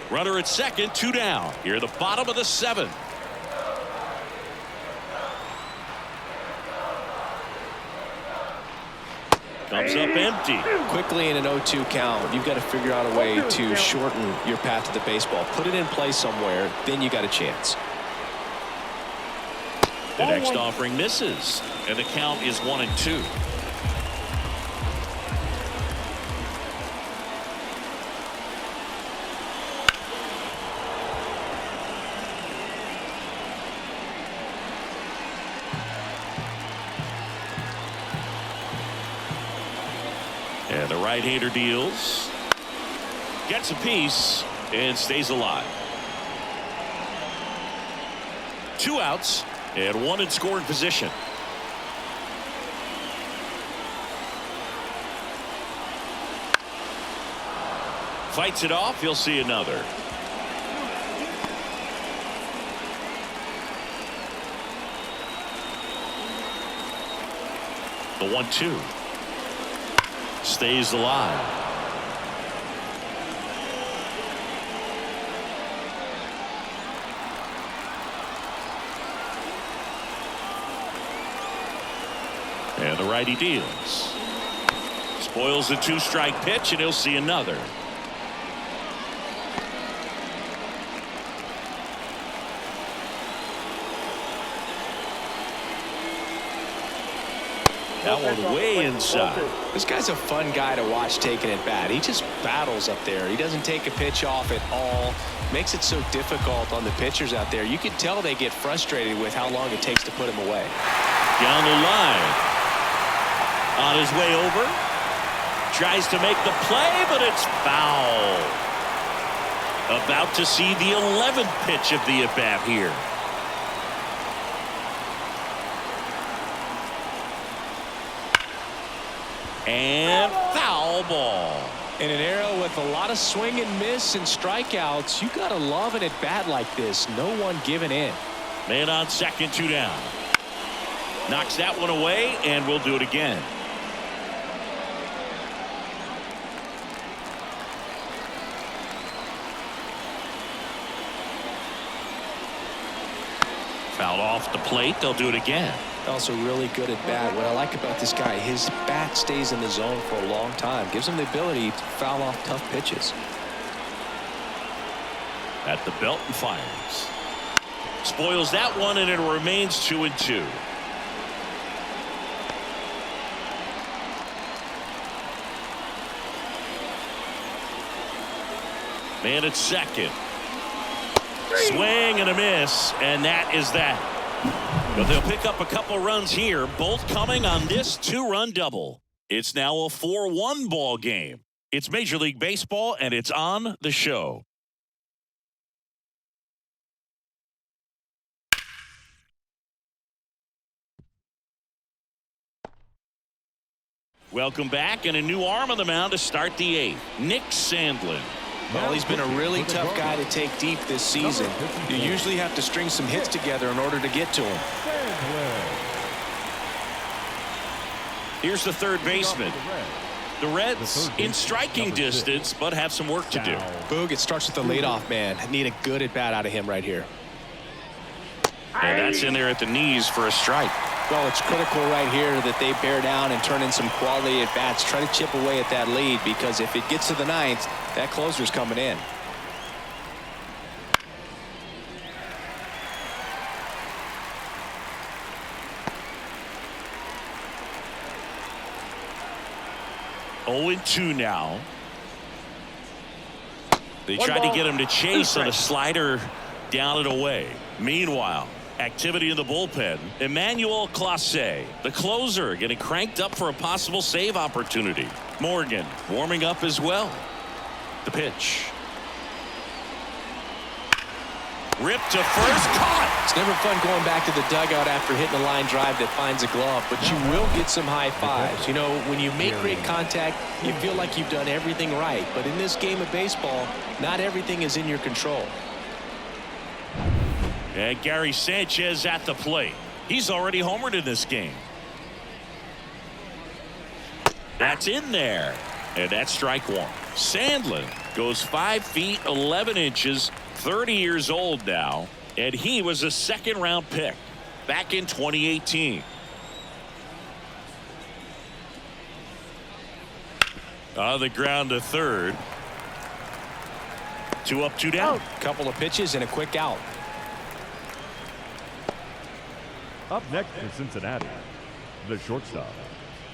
Runner at second, 2 down. Here at the bottom of the 7th. Comes up empty. Quickly in an 0-2 count, you've got to figure out a way to shorten your path to the baseball. Put it in play somewhere, then you got a chance. The next offering misses, and the count is 1-2. And the right-hander deals, gets a piece, and stays alive. 2 outs and 1 in scoring position. Fights it off. You'll see another. The 1-2. Stays alive. the righty deals. Spoils the 2-strike pitch, and he'll see another. That one way inside. This guy's a fun guy to watch taking at bat. He just battles up there. He doesn't take a pitch off at all. Makes it so difficult on the pitchers out there. You can tell they get frustrated with how long it takes to put him away. Down the line. On his way over. Tries to make the play, but it's foul. About to see the 11th pitch of the at-bat here. And foul ball. In an era with a lot of swing and miss and strikeouts, you gotta love an at-bat like this. No one giving in. Man on second, 2 down. Knocks that one away, and we'll do it again. Fouled off the plate. They'll do it again. Also really good at bat. What I like about this guy, his bat stays in the zone for a long time. Gives him the ability to foul off tough pitches. At the belt and fires. Spoils that one, and it remains 2-2. Man at second. Swing and a miss, and that is that. But they'll pick up a couple runs here, both coming on this 2-run double. It's now a 4-1 ball game. It's Major League Baseball, and it's on the show. Welcome back, and a new arm on the mound to start the 8th. Nick Sandlin. Well, he's been a really tough guy to take deep this season. You usually have to string some hits together in order to get to him. Here's the third baseman. The Reds in striking distance, but have some work to do. Boog, it starts with the leadoff man. Need a good at bat out of him right here. And that's in there at the knees for a strike. Well, it's critical right here that they bear down and turn in some quality at bats. Try to chip away at that lead, because if it gets to the 9th, that closer's coming in. Oh, 2 now. They tried to get him to chase on a slider down and away. Meanwhile, activity in the bullpen. Emmanuel Clase, the closer, getting cranked up for a possible save opportunity. Morgan warming up as well. The pitch. Ripped to first, caught. It's never fun going back to the dugout after hitting a line drive that finds a glove, but you will get some high fives. You know, when you make great contact, you feel like you've done everything right. But in this game of baseball, not everything is in your control. And Gary Sanchez at the plate. He's already homered in this game. That's in there. And that's strike 1. Sandlin goes 5 feet 11 inches, 30 years old now, and he was a 2nd-round pick back in 2018. On the ground to third. 2 up, 2 down. Couple of pitches and a quick out. Up next for Cincinnati, the shortstop.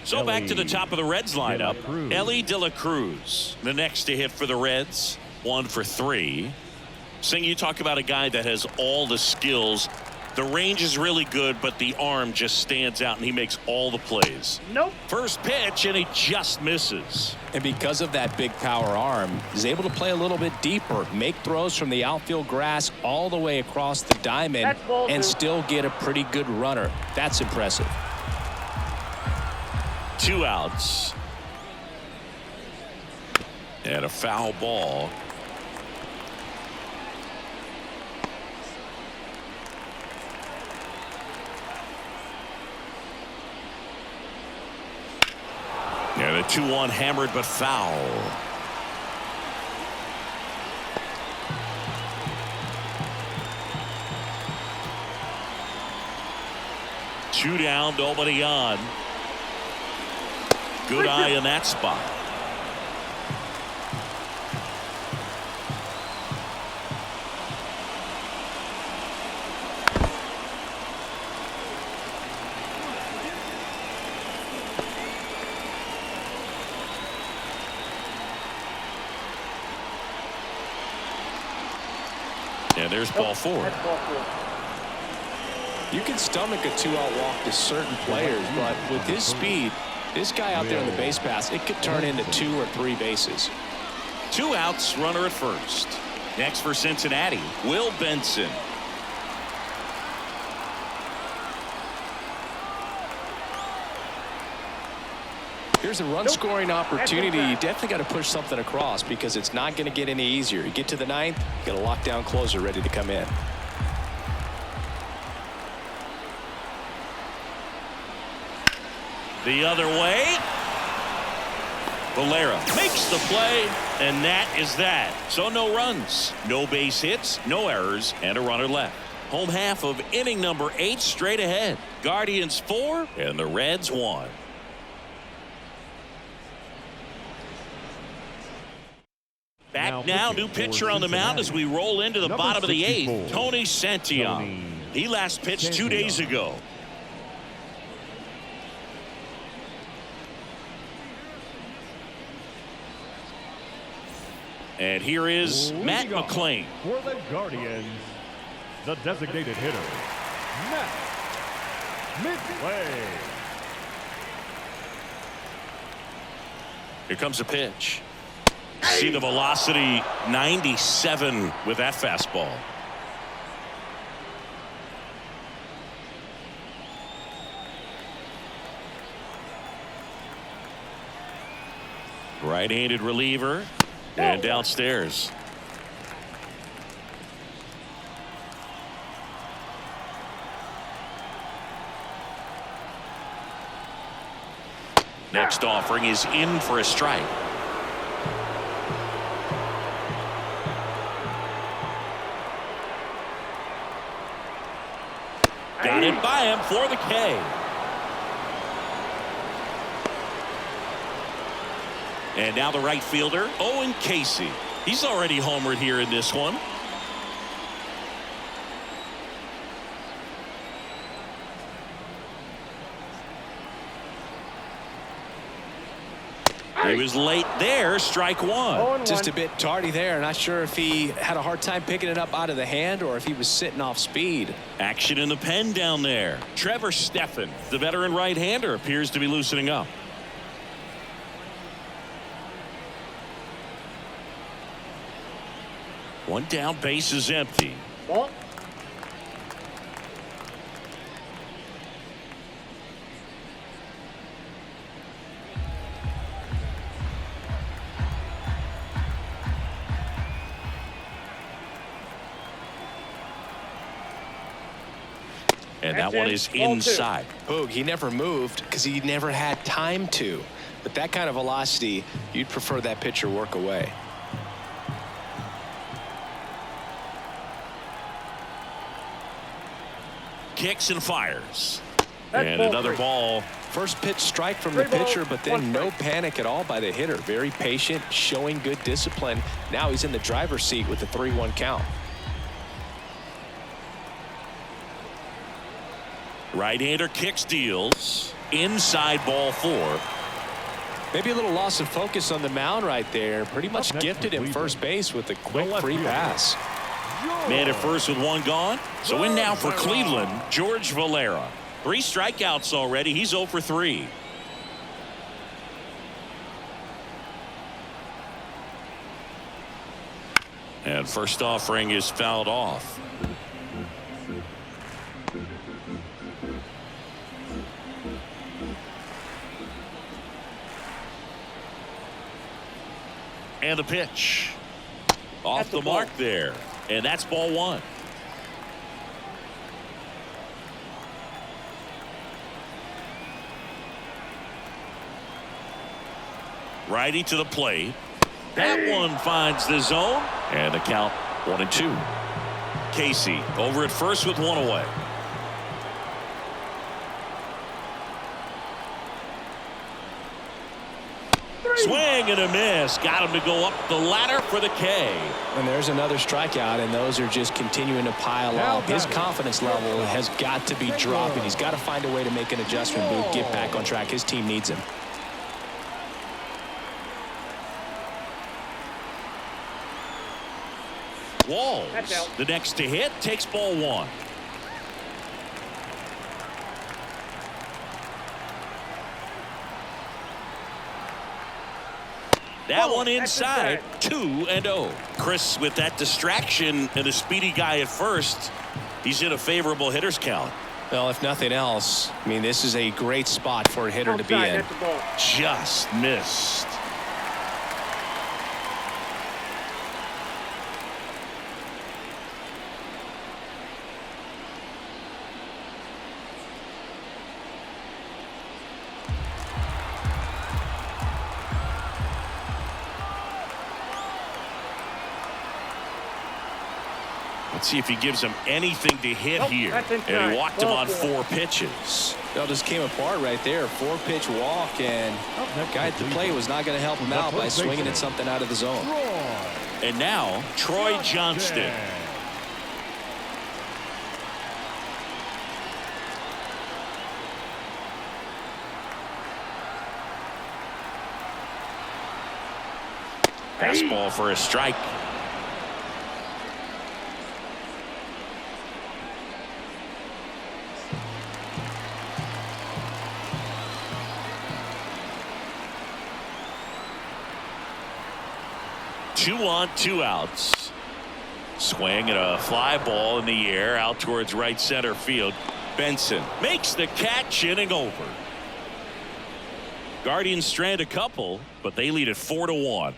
So back to the top of the Reds lineup. Elly de la Cruz, the next to hit for the Reds. 1 for 3. Sing, you talk about a guy that has all the skills. The range is really good, but the arm just stands out, and he makes all the plays. Nope. First pitch, and he just misses. And because of that big power arm, he's able to play a little bit deeper, make throws from the outfield grass all the way across the diamond, and still get a pretty good runner. That's impressive. 2 outs. And a foul ball. And a 2-1 hammered but foul. Two down, nobody on. Good eye in that spot. And there's ball 4. You can stomach a 2-out walk to certain players, but with his speed, this guy out there on the base pass, it could turn into 2 or 3 bases. 2 outs, runner at first. Next for Cincinnati, Will Benson. Here's a run-scoring opportunity. You definitely got to push something across because it's not going to get any easier. You get to the 9th, you got a lockdown closer ready to come in. The other way. Valera makes the play, and that is that. So no runs, no base hits, no errors, and a runner left. Home half of inning number 8 straight ahead. Guardians 4 and the Reds 1. Back now, new pitcher on the mound as we roll into the bottom of the 8th. Tony Santiago. He last pitched 2 days ago. And here is Matt McClain. For the Guardians, the designated hitter, Matt McClain. Here comes a pitch. See the velocity, 97 with that fastball. Right-handed reliever. And downstairs. Next offering is in for a strike. Got it by him for the K. And now the right fielder, Owen Casey. He's already homered here in this one. He was late there, strike 1. Just a bit tardy there. Not sure if he had a hard time picking it up out of the hand or if he was sitting off speed. Action in the pen down there. Trevor Stephan, the veteran right-hander, appears to be loosening up. One down, base is empty. Ball. And that one is inside. Boog, he never moved because he never had time to. But that kind of velocity, you'd prefer that pitcher work away. Kicks and fires. And another ball. First pitch strike from the pitcher, but then no panic at all by the hitter. Very patient, showing good discipline. Now he's in the driver's seat with the 3-1 count. Right-hander kicks, deals. Inside, ball 4. Maybe a little loss of focus on the mound right there. Pretty much gifted him first base with a quick free pass. Man at first with 1 gone. So in now for Cleveland, George Valera. 3 strikeouts already. He's 0 for 3. And first offering is fouled off. And the pitch. Off the mark there. And that's ball 1. Righty to the plate. That one finds the zone. And the count 1-2. Casey over at first with 1 away. Swing and a miss. Got him to go up the ladder for the K. And there's another strikeout, and those are just continuing to pile up. His confidence level has got to be dropping. He's got to find a way to make an adjustment move, get back on track. His team needs him. Walls, the next to hit, takes ball one. That one inside, 2-0. Chris, with that distraction and a speedy guy at first, he's in a favorable hitter's count. Well, if nothing else, I mean, this is a great spot for a hitter to be in. Just missed. Let's see if he gives him anything to hit here. And he walked him on 4 pitches. Well, just came apart right there. 4-pitch walk, and that guy at the plate was not going to help him out by swinging at something out of the zone. And now, Troy Johnston. Fastball for a strike. Two on, 2 outs. Swing and a fly ball in the air out towards right center field. Benson makes the catch, inning over. Guardians strand a couple, but they lead it 4-1.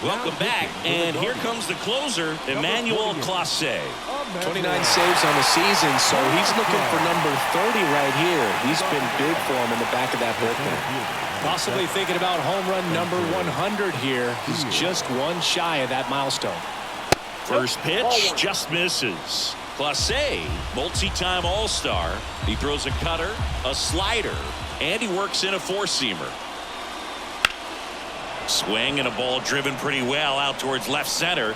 Welcome back, and here comes the closer, Emmanuel Clase. 29 saves on the season, so he's looking for number 30 right here. He's been big for him in the back of that bullpen. Possibly thinking about home run number 100 here. He's just one shy of that milestone. First pitch just misses. Clase, multi-time All-Star. He throws a cutter, a slider, and he works in a 4-seamer. Swing and a ball driven pretty well out towards left center.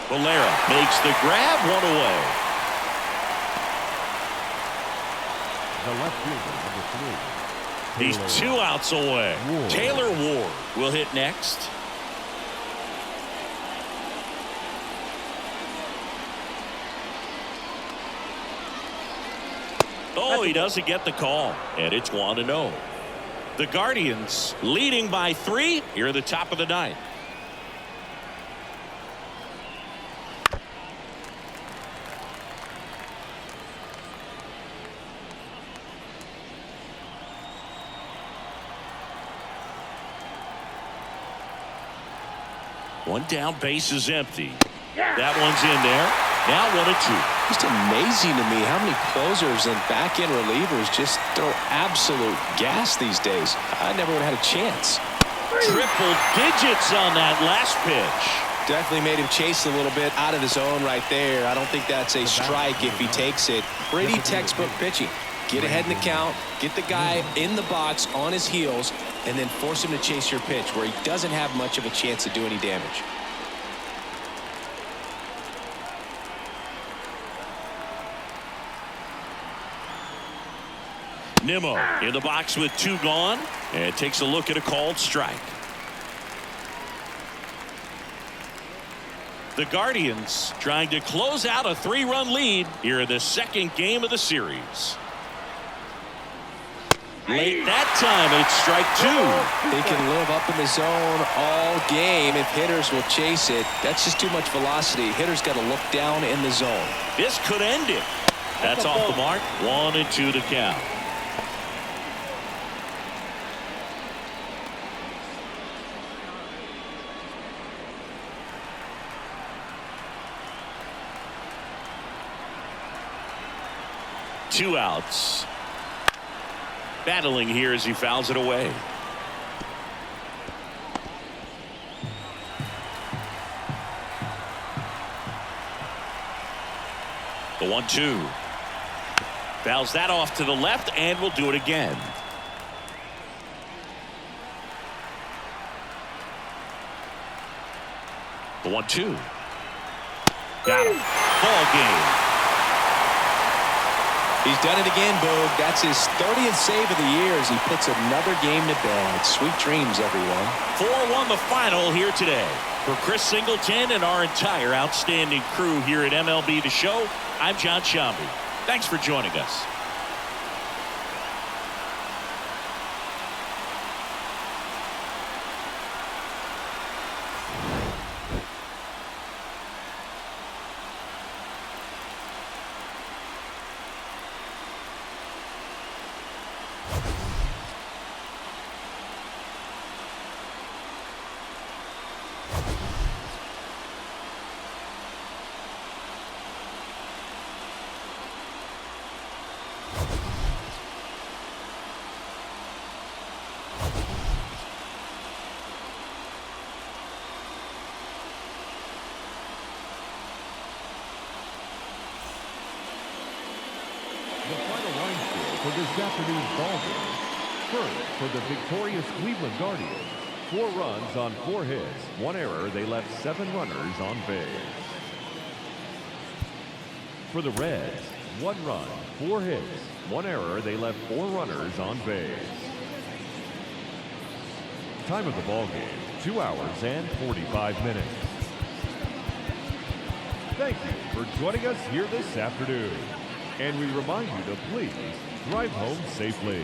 Valera makes the grab, 1 away. The left fielder, number 3. He's 2 outs away. Taylor Ward will hit next. Oh, he doesn't get the call, and it's 1-0. The Guardians leading by 3 here at the top of the 9th. One down, base is empty. That one's in there. Now 1-2. Just amazing to me how many closers and back-end relievers just throw absolute gas these days. I never would have had a chance. Triple digits on that last pitch. Definitely made him chase a little bit out of the zone right there. I don't think that's a strike if he takes it. Pretty textbook pitching. Get ahead in the count, get the guy in the box on his heels, and then force him to chase your pitch where he doesn't have much of a chance to do any damage. Nimmo in the box with 2 gone, and takes a look at a called strike. The Guardians trying to close out a 3-run lead here in the 2nd game of the series. Late that time, it's strike 2. They can live up in the zone all game if hitters will chase it. That's just too much velocity. Hitters got to look down in the zone. This could end it. That's off the mark. 1-2 to count. 2 outs. Battling here as he fouls it away. The 1-2. Fouls that off to the left and will do it again. The 1-2. Got him. Ball game. He's done it again, Boog. That's his 30th save of the year as he puts another game to bed. Sweet dreams, everyone. 4-1 the final here today. For Chris Singleton and our entire outstanding crew here at MLB The Show, I'm John Shambi. Thanks for joining us. The final line score for this afternoon's ball game. First, for the victorious Cleveland Guardians, 4 runs on 4 hits, 1 error. They left 7 runners on base. For the Reds, 1 run, 4 hits, 1 error. They left 4 runners on base. Time of the ball game, 2 hours and 45 minutes. Thank you for joining us here this afternoon. And we remind you to please drive home safely.